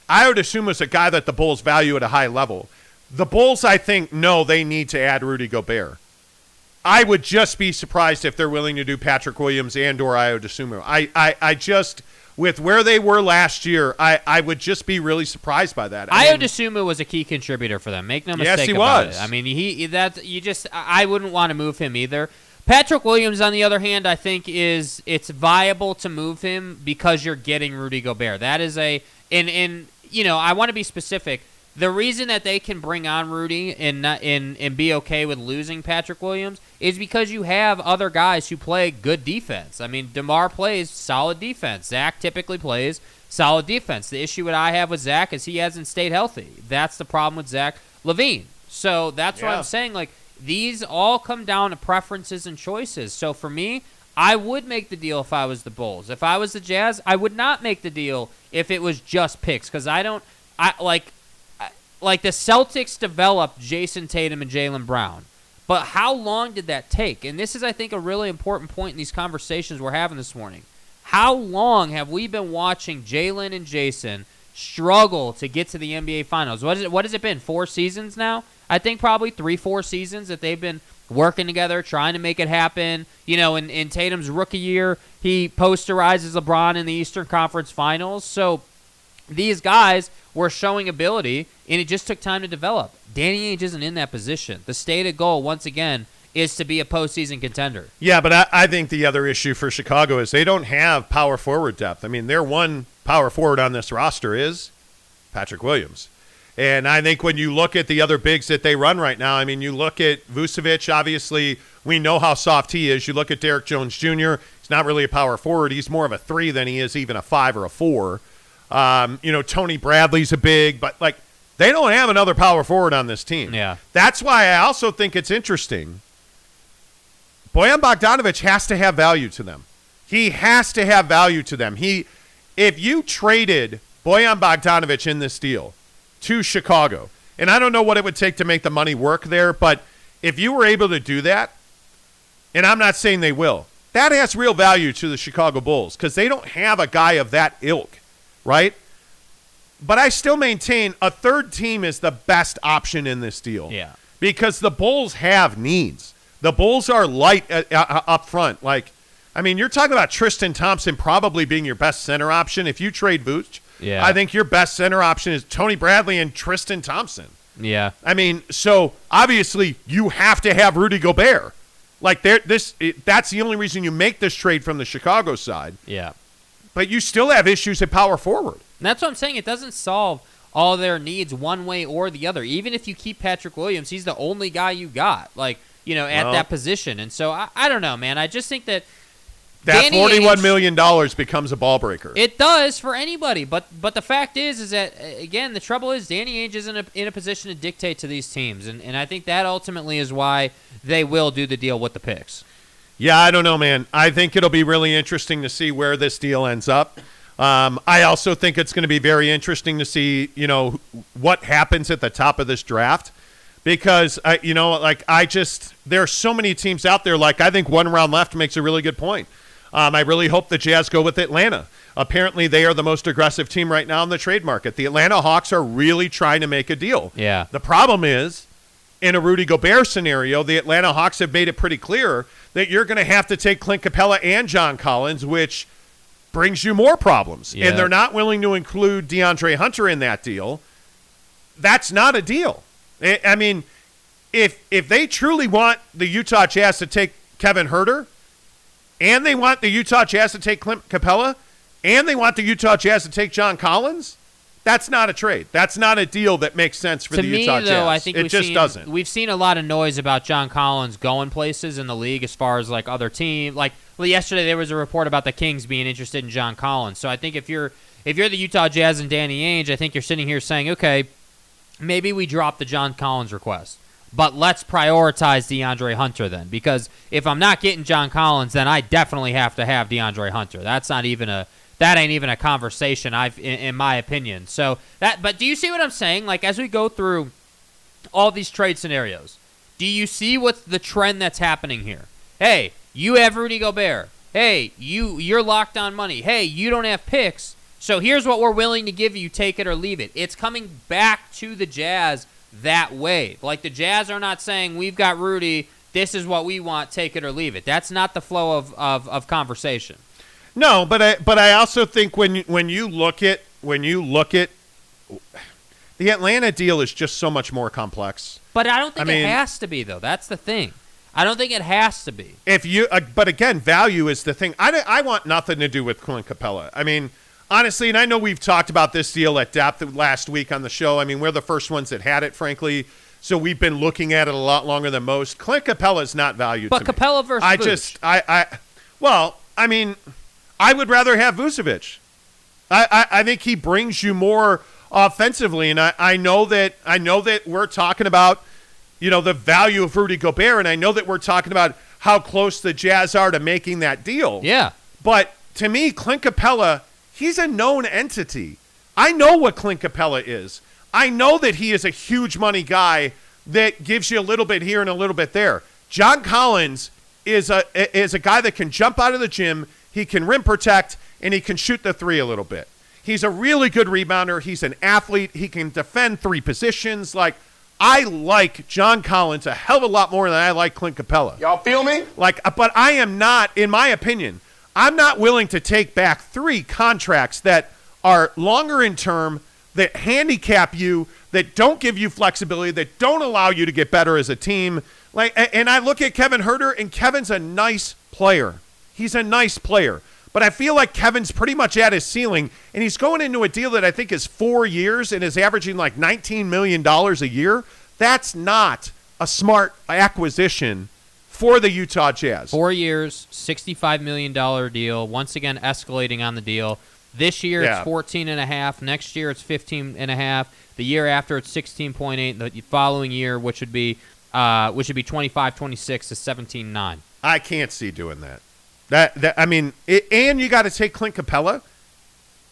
Ayo Dosunmu is a guy that the Bulls value at a high level. The Bulls, I think, know they need to add Rudy Gobert. I would just be surprised if they're willing to do Patrick Williams and or Ayo Dosunmu. I just, with where they were last year, I would just be really surprised by that. Ayo Dosunmu was a key contributor for them. Make no mistake about it. I mean, I wouldn't want to move him either. Patrick Williams, on the other hand, I think it's viable to move him because you're getting Rudy Gobert. That is I want to be specific. The reason that they can bring on Rudy and be okay with losing Patrick Williams is because you have other guys who play good defense. I mean, DeMar plays solid defense. Zach typically plays solid defense. The issue that I have with Zach is he hasn't stayed healthy. That's the problem with Zach LaVine. So that's what I'm saying. Like, these all come down to preferences and choices. So for me, I would make the deal if I was the Bulls. If I was the Jazz, I would not make the deal if it was just picks, because like the Celtics developed Jason Tatum and Jaylen Brown. But how long did that take? And this is, I think, a really important point in these conversations we're having this morning. How long have we been watching Jaylen and Jason struggle to get to the NBA Finals? What has it been, 4 seasons now? I think probably 3-4 seasons that they've been working together, trying to make it happen. In Tatum's rookie year, he posterizes LeBron in the Eastern Conference Finals. So these guys were showing ability, and it just took time to develop. Danny Ainge isn't in that position. The stated goal, once again, is to be a postseason contender. Yeah, but I think the other issue for Chicago is they don't have power forward depth. I mean, their one power forward on this roster is Patrick Williams. And I think when you look at the other bigs that they run right now, I mean, you look at Vucevic, obviously, we know how soft he is. You look at Derrick Jones Jr., he's not really a power forward. He's more of a 3 than he is even a 5 or a 4. Tony Bradley's a big, but, like, they don't have another power forward on this team. Yeah. That's why I also think it's interesting. Bojan Bogdanovic has to have value to them. He has to have value to them. If you traded Bojan Bogdanovic in this deal to Chicago, and I don't know what it would take to make the money work there, but if you were able to do that, and I'm not saying they will, that has real value to the Chicago Bulls because they don't have a guy of that ilk, right? But I still maintain a third team is the best option in this deal. Yeah. Because the Bulls have needs. The Bulls are light up front. Like, I mean, you're talking about Tristan Thompson probably being your best center option. If you trade Vooch, Yeah. I think your best center option is Tony Bradley and Tristan Thompson. Yeah. I mean, so obviously you have to have Rudy Gobert. Like that's the only reason you make this trade from the Chicago side. Yeah. But you still have issues at power forward. And that's what I'm saying. It doesn't solve all their needs one way or the other. Even if you keep Patrick Williams, he's the only guy you got, at that position. And so I don't know, man. I just think that $41 million becomes a ball breaker. It does for anybody. But the fact is that, again, the trouble is Danny Ainge isn't in a position to dictate to these teams. And I think that ultimately is why they will do the deal with the picks. Yeah, I don't know, man. I think it'll be really interesting to see where this deal ends up. I also think it's going to be very interesting to see, what happens at the top of this draft. Because, there are so many teams out there. I think one round left makes a really good point. I really hope the Jazz go with Atlanta. Apparently, they are the most aggressive team right now in the trade market. The Atlanta Hawks are really trying to make a deal. Yeah. The problem is, in a Rudy Gobert scenario, the Atlanta Hawks have made it pretty clear that you're going to have to take Clint Capela and John Collins, which brings you more problems. Yeah. And they're not willing to include DeAndre Hunter in that deal. That's not a deal. I mean, if they truly want the Utah Jazz to take Kevin Huerter, and they want the Utah Jazz to take Clint Capela, and they want the Utah Jazz to take John Collins, that's not a trade. That's not a deal that makes sense for the Utah Jazz. Though, I think it just doesn't. We've seen a lot of noise about John Collins going places in the league as far as other teams. Yesterday there was a report about the Kings being interested in John Collins. So I think if you're the Utah Jazz and Danny Ainge, I think you're sitting here saying, okay, maybe we drop the John Collins request, but let's prioritize DeAndre Hunter then, because if I'm not getting John Collins, then I definitely have to have DeAndre Hunter. That ain't even a conversation, in my opinion. So but do you see what I'm saying? As we go through all these trade scenarios, do you see what's the trend that's happening here? Hey, you have Rudy Gobert. Hey, you're locked on money. Hey, you don't have picks. So here's what we're willing to give you, take it or leave it. It's coming back to the Jazz that way. The Jazz are not saying, we've got Rudy, this is what we want, take it or leave it. That's not the flow of conversation. No, but I also think when you look at the Atlanta deal is just so much more complex. But I don't think it has to be, though. That's the thing. I don't think it has to be. But again, value is the thing. I want nothing to do with Clint Capela. I mean, honestly, and I know we've talked about this deal at depth last week on the show. I mean, we're the first ones that had it, frankly. So we've been looking at it a lot longer than most. Clint Capela is not valued to me. But Capela versus Vooch. I would rather have Vucevic. I think he brings you more offensively, and I know that we're talking about the value of Rudy Gobert, and I know that we're talking about how close the Jazz are to making that deal. Yeah. But to me, Clint Capela, he's a known entity. I know what Clint Capela is. I know that he is a huge money guy that gives you a little bit here and a little bit there. John Collins is a guy that can jump out of the gym. He can rim protect, and he can shoot the three a little bit. He's a really good rebounder. He's an athlete. He can defend three positions. I like John Collins a hell of a lot more than I like Clint Capela. Y'all feel me? But I am not, in my opinion, I'm not willing to take back 3 contracts that are longer in term, that handicap you, that don't give you flexibility, that don't allow you to get better as a team. And I look at Kevin Huerter, and Kevin's a nice player. He's a nice player. But I feel like Kevin's pretty much at his ceiling, and he's going into a deal that I think is 4 years and is averaging $19 million a year. That's not a smart acquisition for the Utah Jazz. 4 years, $65 million deal, once again escalating on the deal. This year it's 14.5. Next year it's 15.5. The year after it's 16.8. The following year, which would be 25-26 is 17.9. I can't see doing that. And you got to take Clint Capela.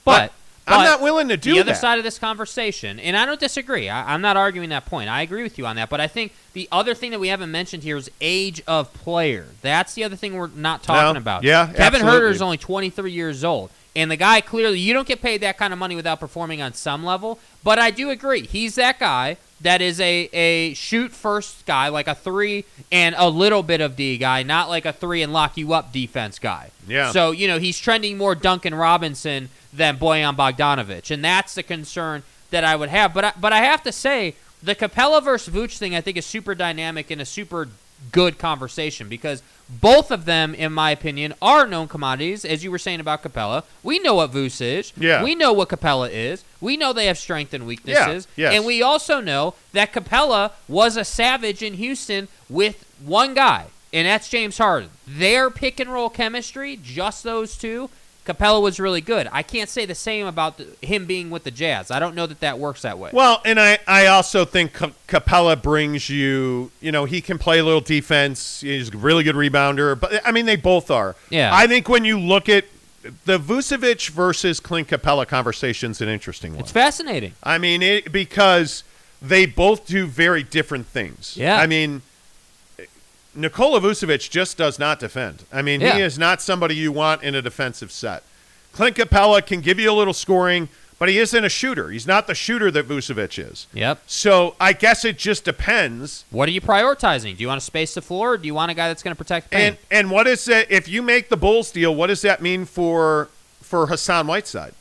But I'm not willing to do that. The other side of this conversation, and I don't disagree. I'm not arguing that point. I agree with you on that. But I think the other thing that we haven't mentioned here is age of player. That's the other thing we're not talking about. Yeah, Kevin absolutely. Huerter is only 23 years old. And the guy, clearly, you don't get paid that kind of money without performing on some level. But I do agree. He's that guy that is a shoot first guy, like a 3 and a little bit of D guy, not like a 3 and lock you up defense guy. Yeah. So, he's trending more Duncan Robinson than Bojan Bogdanovic, and that's the concern that I would have. But I have to say, the Capela versus Vooch thing I think is super dynamic and a super good conversation because both of them, in my opinion, are known commodities. As you were saying about Capela, we know what Vuce is. Yeah. We know what Capela is. We know they have strengths and weaknesses. Yeah. Yes. And we also know that Capela was a savage in Houston with one guy, and that's James Harden. Their pick and roll chemistry, just those two, Capela was really good. I can't say the same about him being with the Jazz. I don't know that works that way. Well, and I also think Capela brings you, he can play a little defense. He's a really good rebounder. But, I mean, they both are. Yeah. I think when you look at the Vucevic versus Clint Capela conversation is an interesting one. It's fascinating. I mean, because they both do very different things. Yeah. I mean, Nikola Vucevic just does not defend. I mean, he is not somebody you want in a defensive set. Clint Capela can give you a little scoring, but he isn't a shooter. He's not the shooter that Vucevic is. Yep. So I guess it just depends. What are you prioritizing? Do you want to space the floor, or do you want a guy that's going to protect the paint? And what is it, if you make the Bulls deal, what does that mean for Hassan Whiteside?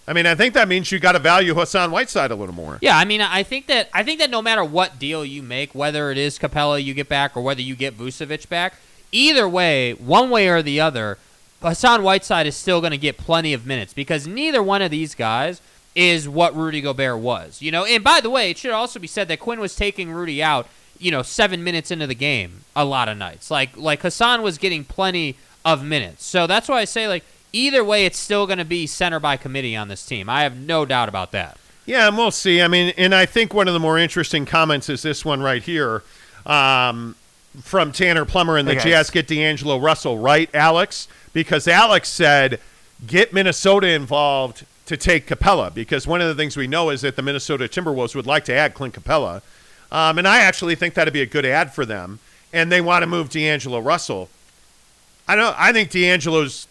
I mean, I think that means you got to value Hassan Whiteside a little more. Yeah, I mean, I think that no matter what deal you make, whether it is Capela you get back or whether you get Vucevic back, either way, one way or the other, Hassan Whiteside is still going to get plenty of minutes because neither one of these guys is what Rudy Gobert was. And by the way, it should also be said that Quinn was taking Rudy out, 7 minutes into the game a lot of nights. Like Hassan was getting plenty of minutes. So that's why I say, either way, it's still going to be center by committee on this team. I have no doubt about that. Yeah, and we'll see. I mean, and I think one of the more interesting comments is this one right here from Tanner Plummer and the Jazz get D'Angelo Russell, right, Alex? Because Alex said, get Minnesota involved to take Capela, because one of the things we know is that the Minnesota Timberwolves would like to add Clint Capela, and I actually think that would be a good ad for them, and they want to move D'Angelo Russell. I think D'Angelo's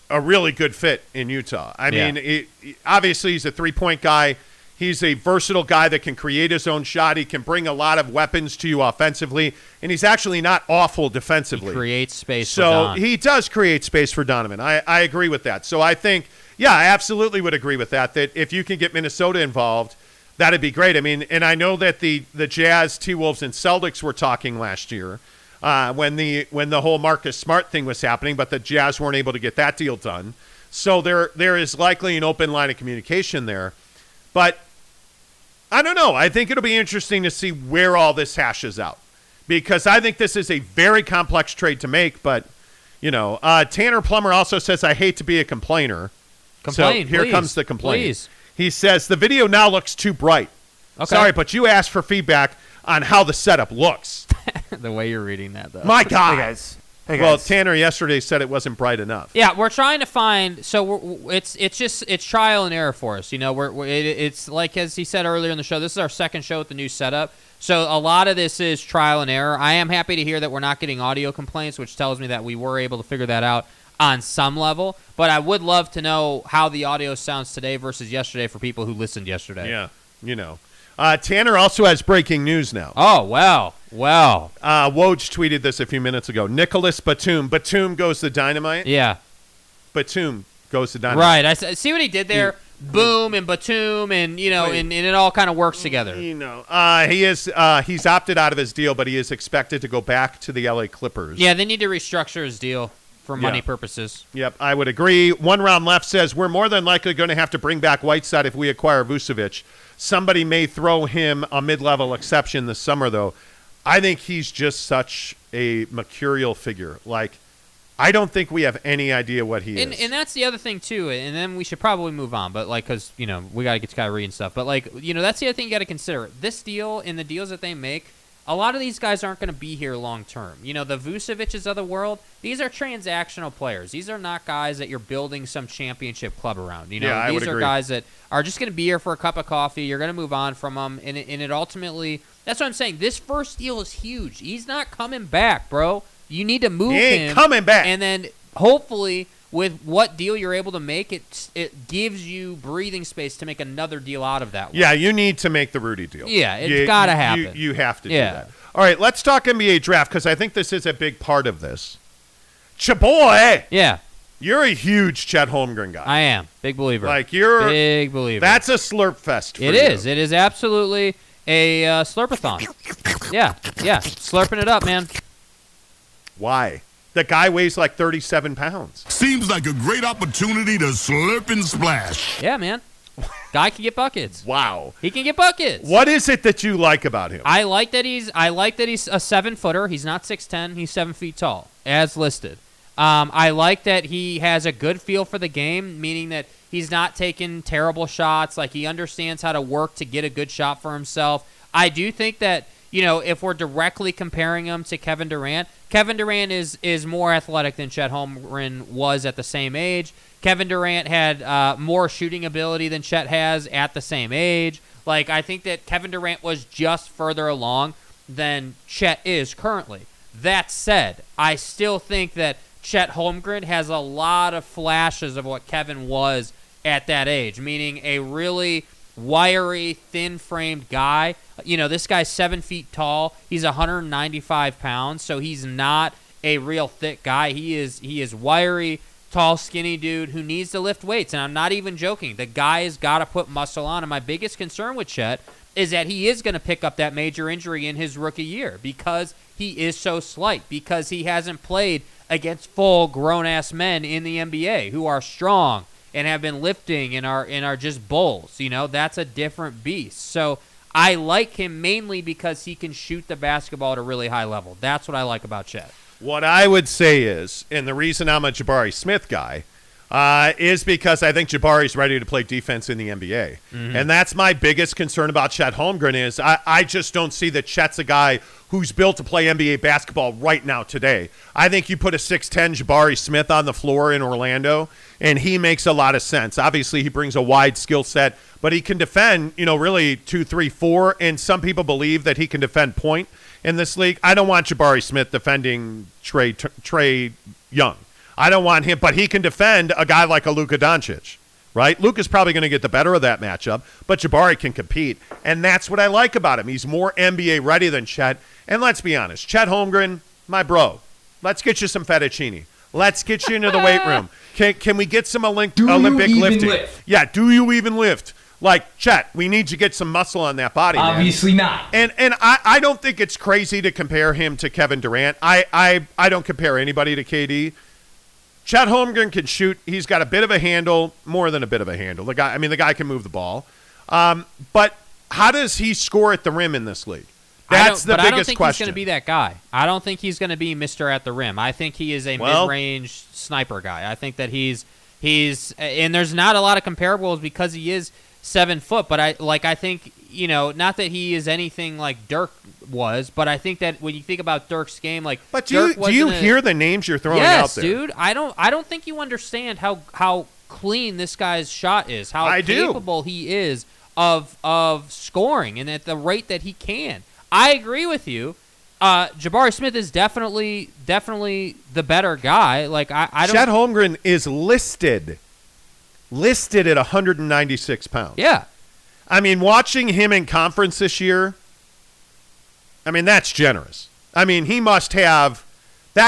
a really good fit in Utah. I mean, obviously he's a three-point guy. He's a versatile guy that can create his own shot. He can bring a lot of weapons to you offensively, and he's actually not awful defensively. He creates space for Don. So he does create space for Donovan. I agree with that. So I think, I absolutely would agree with that if you can get Minnesota involved, that'd be great. I mean, and I know that the Jazz, T-Wolves, and Celtics were talking last year when the whole Marcus Smart thing was happening, but the Jazz weren't able to get that deal done. So there is likely an open line of communication there. But I don't know. I think it'll be interesting to see where all this hashes out, because I think this is a very complex trade to make. But, Tanner Plummer also says, I hate to be a complainer. Complain, so here please, comes the complaint. Please. He says, the video now looks too bright. Okay. Sorry, but you asked for feedback on how the setup looks. The way you're reading that, though. My God. Hey guys. Well, Tanner yesterday said it wasn't bright enough. Yeah, we're trying to find. So it's trial and error for us. It's like as he said earlier in the show. This is our second show with the new setup. So a lot of this is trial and error. I am happy to hear that we're not getting audio complaints, which tells me that we were able to figure that out on some level. But I would love to know how the audio sounds today versus yesterday for people who listened yesterday. Yeah, Tanner also has breaking news now. Oh, wow. Woj tweeted this a few minutes ago. Nicholas Batum. Batum goes to Dynamite. Yeah. Batum goes to Dynamite. Right. I see what he did there. Boom and Batum and, and it all kind of works together. He's opted out of his deal, but he is expected to go back to the LA Clippers. Yeah, they need to restructure his deal for money purposes. Yep, I would agree. One Round Left says, we're more than likely going to have to bring back Whiteside if we acquire Vucevic. Somebody may throw him a mid-level exception this summer, though. I think he's just such a mercurial figure. I don't think we have any idea what he is. And that's the other thing, too. And then we should probably move on. But, because, we got to get to Kyrie and stuff. But, that's the other thing you got to consider. This deal and the deals that they make, a lot of these guys aren't going to be here long term. The Vucevic's of the world, these are transactional players. These are not guys that you're building some championship club around. These are guys that are just going to be here for a cup of coffee. You're going to move on from them. And it ultimately, that's what I'm saying. This first deal is huge. He's not coming back, bro. You need to move him. He ain't coming back. And then hopefully with what deal you're able to make, it gives you breathing space to make another deal out of that one. Yeah, you need to make the Rudy deal. Yeah, it's got to happen. You have to do that. All right, let's talk NBA draft because I think this is a big part of this. Chaboy! Yeah. You're a huge Chet Holmgren guy. I am. Big believer. Big believer. That's a slurp fest for you. It is. It is absolutely a slurpathon. Yeah. Slurping it up, man. Why? The guy weighs like 37 pounds. Seems like a great opportunity to slurp and splash. Yeah, man. Guy can get buckets. Wow. He can get buckets. What is it that you like about him? I like that he's a 7-footer. He's not 6'10". He's 7 feet tall, as listed. I like that he has a good feel for the game, meaning that he's not taking terrible shots. Like, he understands how to work to get a good shot for himself. I do think that, if we're directly comparing him to Kevin Durant is more athletic than Chet Holmgren was at the same age. Kevin Durant had more shooting ability than Chet has at the same age. Like, I think that Kevin Durant was just further along than Chet is currently. That said, I still think that Chet Holmgren has a lot of flashes of what Kevin was at that age, meaning a really wiry, thin-framed guy. This guy's 7 feet tall. He's 195 pounds, so he's not a real thick guy. He is wiry, tall, skinny dude who needs to lift weights, and I'm not even joking. The guy has got to put muscle on, and my biggest concern with Chet is that he is going to pick up that major injury in his rookie year because he is so slight, because he hasn't played against full grown-ass men in the NBA who are strong and have been lifting and are just bulls. That's a different beast. So I like him mainly because he can shoot the basketball at a really high level. That's what I like about Chet. What I would say is, and the reason I'm a Jabari Smith guy, is because I think Jabari's ready to play defense in the NBA. Mm-hmm. And that's my biggest concern about Chet Holmgren is I just don't see that Chet's a guy who's built to play NBA basketball right now today. I think you put a 6'10 Jabari Smith on the floor in Orlando, and he makes a lot of sense. Obviously, he brings a wide skill set, but he can defend, really 2, 3, 4, and some people believe that he can defend point in this league. I don't want Jabari Smith defending Trae Young. I don't want him, but he can defend a guy like a Luka Doncic, right? Luka's probably going to get the better of that matchup, but Jabari can compete, and that's what I like about him. He's more NBA ready than Chet, and let's be honest, Chet Holmgren, my bro, let's get you some fettuccine. Let's get you into the weight room. Can we get some Olympic lifting? Lift? Yeah, do you even lift? Like, Chet, we need to get some muscle on that body, Obviously man. not. And I don't think it's crazy to compare him to Kevin Durant. I don't compare anybody to KD. Chet Holmgren can shoot. He's got a bit of a handle, more than a bit of a handle. The guy can move the ball. But how does he score at the rim in this league? That's the biggest question. I don't think he's going to be that guy. I don't think he's going to be Mr. at the rim. I think he is a mid-range sniper guy. I think that he's and there's not a lot of comparables because he is 7 foot, but I think, not that he is anything like Dirk was, but I think that when you think about Dirk's game, but do you hear the names you're throwing out there? Yes, dude. I don't think you understand how clean this guy's shot is, how capable he is of scoring and at the rate that he can. I agree with you. Jabari Smith is definitely the better guy. I don't. Chet Holmgren is listed at 196 pounds. Yeah. I mean, watching him in conference this year, that's generous. That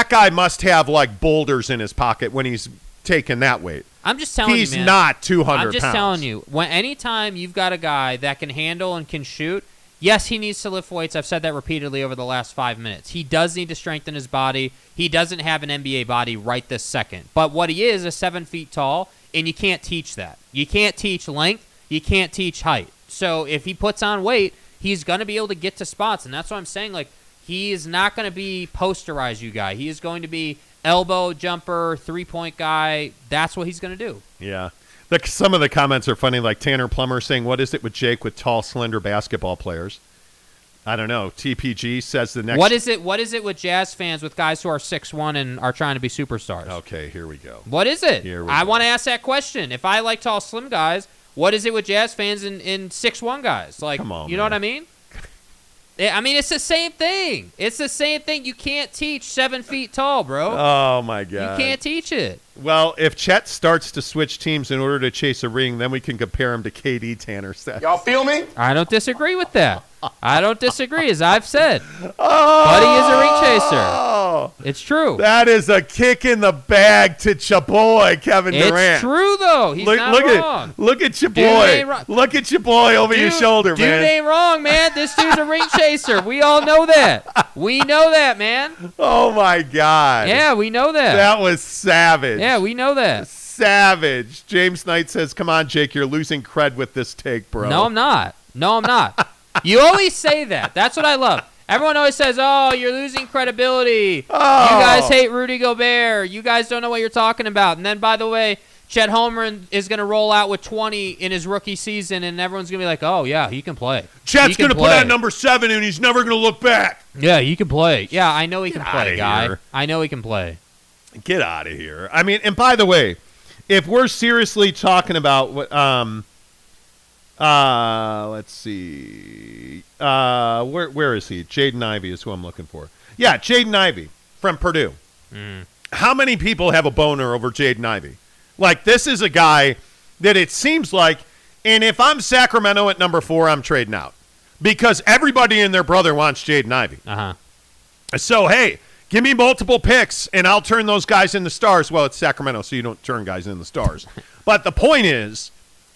guy must have like boulders in his pocket when he's taking that weight. I'm just telling you, man. He's not 200 pounds. I'm just telling you, anytime you've got a guy that can handle and can shoot, yes, he needs to lift weights. I've said that repeatedly over the last 5 minutes. He does need to strengthen his body. He doesn't have an NBA body right this second. But what he is 7 feet tall, and you can't teach that. You can't teach length. You can't teach height. So if he puts on weight, he's going to be able to get to spots. And that's what I'm saying. He is not going to be posterize you guy. He is going to be elbow jumper, three-point guy. That's what he's going to do. Yeah. Some of the comments are funny, like Tanner Plummer saying, what is it with Jake with tall, slender basketball players? I don't know. TPG says the next... What is it with Jazz fans with guys who are 6'1" and are trying to be superstars? Okay, here we go. What is it? I want to ask that question. If I like tall, slim guys, what is it with Jazz fans and 6'1" guys? Come on, you know what I mean? I mean, it's the same thing. It's the same thing. You can't teach 7 feet tall, bro. Oh, my God. You can't teach it. Well, if Chet starts to switch teams in order to chase a ring, then we can compare him to KD Tanner says. Y'all feel me? I don't disagree with that. I don't disagree, as I've said. Buddy is a ring chaser. It's true. That is a kick in the bag to Chaboy, Kevin Durant. It's true, though. He's not wrong. Look at your boy. Look at your boy over your shoulder, man. Dude ain't wrong, man. This dude's a ring chaser. We all know that. We know that, man. Oh, my God. Yeah, we know that. That was savage. Yeah, we know that. Savage. James Knight says, come on, Jake, you're losing cred with this take, bro. No, I'm not. You always say that. That's what I love. Everyone always says, oh, you're losing credibility. Oh. You guys hate Rudy Gobert. You guys don't know what you're talking about. And then, by the way, Chet Holmgren is going to roll out with 20 in his rookie season, and everyone's going to be like, oh, yeah, he can play. Chet's going to put on number 7, and he's never going to look back. Yeah, he can play. Yeah, I know he can play, guy. Here. I know he can play. Get out of here. I mean, and by the way, if we're seriously talking about what, let's see, where is he? Jaden Ivey is who I'm looking for. Yeah, Jaden Ivey from Purdue. How many people have a boner over Jaden Ivey? Like, this is a guy that it seems like, and if I'm Sacramento at number 4, I'm trading out because everybody and their brother wants Jaden Ivey. So, hey, give me multiple picks, and I'll turn those guys into stars. Well, it's Sacramento, so you don't turn guys into stars. But the point is,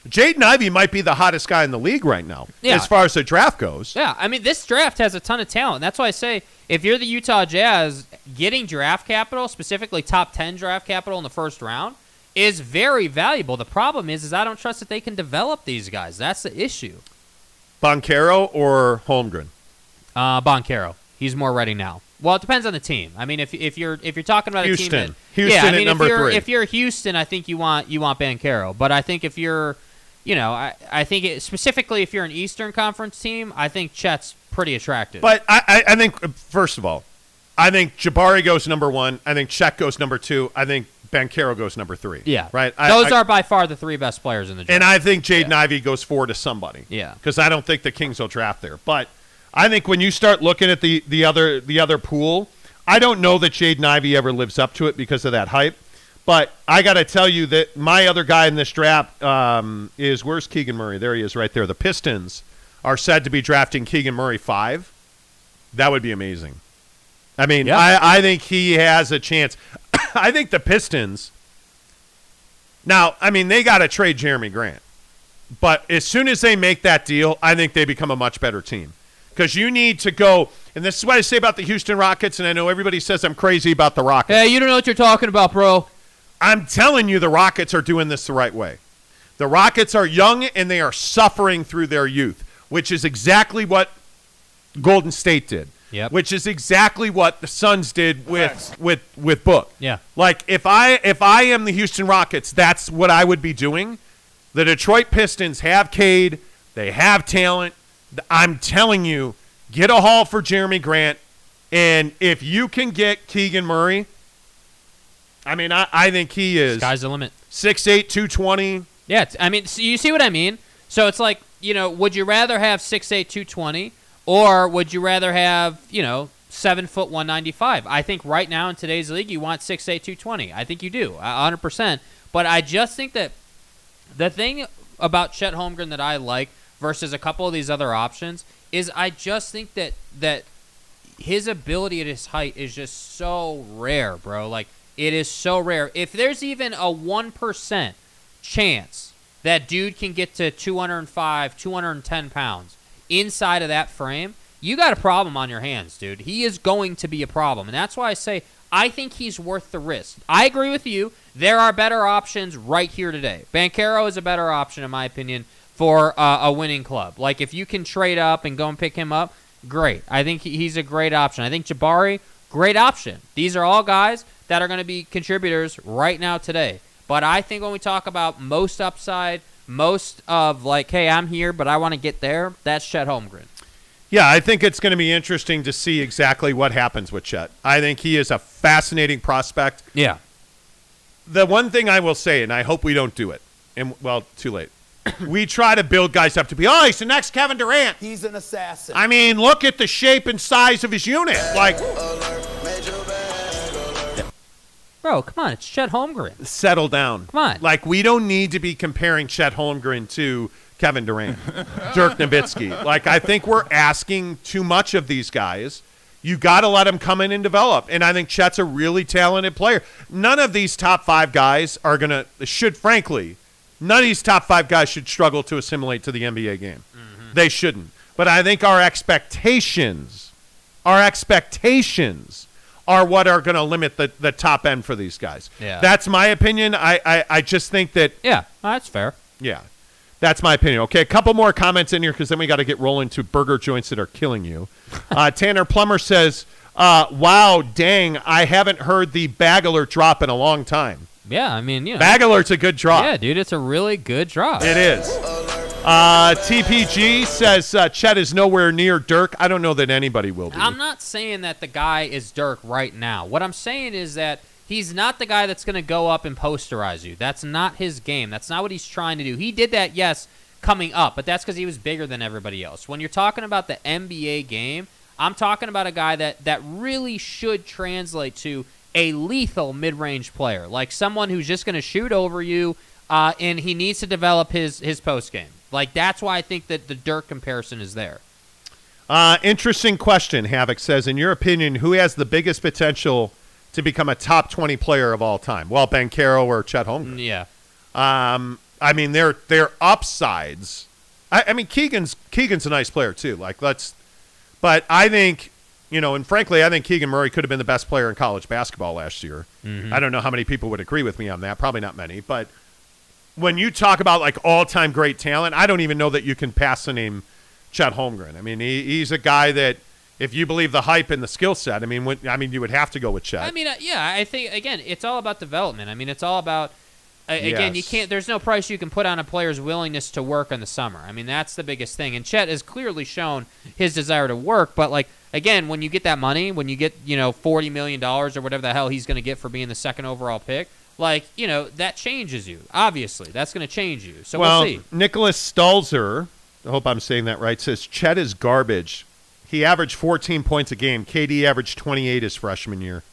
Jaden Ivey might be the hottest guy in the league right now as far as the draft goes. Yeah, I mean, this draft has a ton of talent. That's why I say if you're the Utah Jazz, getting draft capital, specifically top 10 draft capital in the first round, is very valuable. The problem is I don't trust that they can develop these guys. That's the issue. Banchero or Holmgren? Banchero. He's more ready now. Well, it depends on the team. I mean, if you're talking about Houston. a team Houston at number 3. If you're Houston, I think you want Banchero. But I think if you're, I think specifically if you're an Eastern Conference team, I think Chet's pretty attractive. But I think, first of all, I think Jabari goes number 1. I think Chet goes number 2. I think Banchero goes number 3. Yeah. Right? Those are by far the 3 best players in the draft. And I think Jaden Ivey goes 4 to somebody. Yeah. Because I don't think the Kings will draft there. But I think when you start looking at the other pool, I don't know that Jaden Ivey ever lives up to it because of that hype. But I got to tell you that my other guy in this draft is, where's Keegan Murray? There he is right there. The Pistons are said to be drafting Keegan Murray 5. That would be amazing. I mean, yeah. I think he has a chance. I think the Pistons, now, I mean, they got to trade Jeremy Grant. But as soon as they make that deal, I think they become a much better team. Because you need to go, and this is what I say about the Houston Rockets, and I know everybody says I'm crazy about the Rockets. Hey, you don't know what you're talking about, bro. I'm telling you the Rockets are doing this the right way. The Rockets are young, and they are suffering through their youth, which is exactly what Golden State did. Yep. Which is exactly what the Suns did with Book. Yeah. Like, if I am the Houston Rockets, that's what I would be doing. The Detroit Pistons have Cade. They have talent. I'm telling you, get a haul for Jeremy Grant. And if you can get Keegan Murray, I mean, I think he is. Sky's the limit. 6'8", 220. Yeah, I mean, so you see what I mean? So it's like, would you rather have 6'8", 220, or would you rather have, 7 foot 195? I think right now in today's league, you want 6'8", 220. I think you do, 100%. But I just think that the thing about Chet Holmgren that I like versus a couple of these other options is I just think that his ability at his height is just so rare, bro. Like, it is so rare. If there's even a 1% chance that dude can get to 205, 210 pounds inside of that frame, you got a problem on your hands, dude. He is going to be a problem. And that's why I say I think he's worth the risk. I agree with you. There are better options right here today. Banchero is a better option, in my opinion, for a winning club. Like, if you can trade up and go and pick him up, great. I think he's a great option. I think Jabari, great option. These are all guys that are going to be contributors right now today. But I think when we talk about most upside, most of like, hey, I'm here, but I want to get there, that's Chet Holmgren. Yeah, I think it's going to be interesting to see exactly what happens with Chet. I think he is a fascinating prospect. Yeah. The one thing I will say, and I hope we don't do it, and well, too late. we try to build guys up to be, he's the next Kevin Durant. He's an assassin. I mean, look at the shape and size of his unit. Like, Bro, come on. It's Chet Holmgren. settle down. Come on. Like, we don't need to be comparing Chet Holmgren to Kevin Durant, Dirk Nowitzki. Like, I think we're asking too much of these guys. You got to let them come in and develop. And I think Chet's a really talented player. None of these top 5 guys frankly, none of these top 5 guys should struggle to assimilate to the NBA game. Mm-hmm. They shouldn't. But I think our expectations are what are going to limit the top end for these guys. Yeah. That's my opinion. I just think that. Yeah, that's fair. Yeah. That's my opinion. Okay, a couple more comments in here because then we got to get rolling to burger joints that are killing you. Tanner Plummer says, wow, dang, I haven't heard the bag alert drop in a long time. Yeah, I mean, Bag alert's a good drop. Yeah, dude, it's a really good drop. It is. TPG says Chet is nowhere near Dirk. I don't know that anybody will be. I'm not saying that the guy is Dirk right now. What I'm saying is that he's not the guy that's going to go up and posterize you. That's not his game. That's not what he's trying to do. He did that, yes, coming up, but that's because he was bigger than everybody else. When you're talking about the NBA game, I'm talking about a guy that really should translate to a lethal mid-range player, like someone who's just going to shoot over you, and he needs to develop his post game. Like, that's why I think that the Dirk comparison is there. Interesting question, Havoc says, in your opinion, who has the biggest potential to become a top 20 player of all time? Well, Banchero or Chet Holmgren. Yeah. I mean, they're upsides. I mean, Keegan's a nice player too. But I think, and frankly, I think Keegan Murray could have been the best player in college basketball last year. Mm-hmm. I don't know how many people would agree with me on that. Probably not many. But when you talk about like all-time great talent, I don't even know that you can pass the name Chet Holmgren. I mean, he's a guy that, if you believe the hype and the skill set, I mean, you would have to go with Chet. I mean, I think, again, it's all about development. I mean, it's all about, again, Yes. there's no price you can put on a player's willingness to work in the summer. I mean, that's the biggest thing. And Chet has clearly shown his desire to work, but, like, again, when you get that money, when you get, $40 million or whatever the hell he's going to get for being the second overall pick, like, that changes you. Obviously, that's going to change you. So we'll see. Nicholas Stalzer, I hope I'm saying that right, says Chet is garbage. He averaged 14 points a game. KD averaged 28 his freshman year.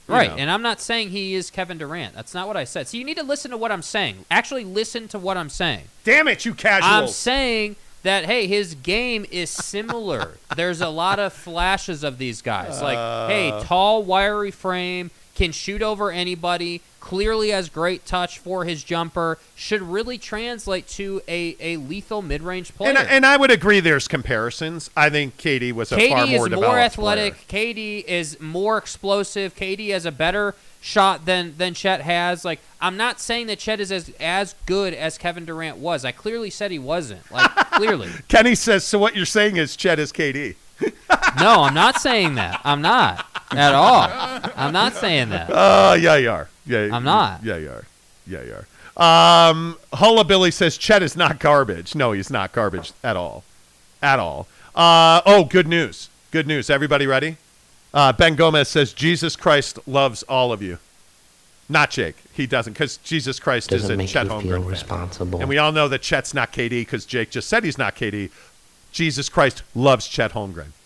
Right, and I'm not saying he is Kevin Durant. That's not what I said. So you need to listen to what I'm saying. Actually listen to what I'm saying. Damn it, you casuals. I'm saying that, hey, his game is similar. There's a lot of flashes of these guys. Like, hey, tall, wiry frame, can shoot over anybody, clearly has great touch for his jumper, should really translate to a lethal mid-range player. And I would agree there's comparisons. I think KD was a far more developed KD is more athletic. player. KD is more explosive. KD has a better shot than Chet has. Like, I'm not saying that Chet is as good as Kevin Durant was. I clearly said he wasn't. Like, clearly. Kenny says, so what you're saying is Chet is KD. No, I'm not saying that. I'm not at all. I'm not saying that. Yeah, you are. Yeah, I'm not. Yeah, you are. Yeah, you are. Hulla Billy says Chet is not garbage. No, he's not garbage at all. At all. Good news. Good news. Everybody ready? Ben Gomez says Jesus Christ loves all of you. Not Jake. He doesn't, because Jesus Christ is a Chet Holmgren responsible. And we all know that Chet's not KD because Jake just said he's not KD. Jesus Christ loves Chet Holmgren.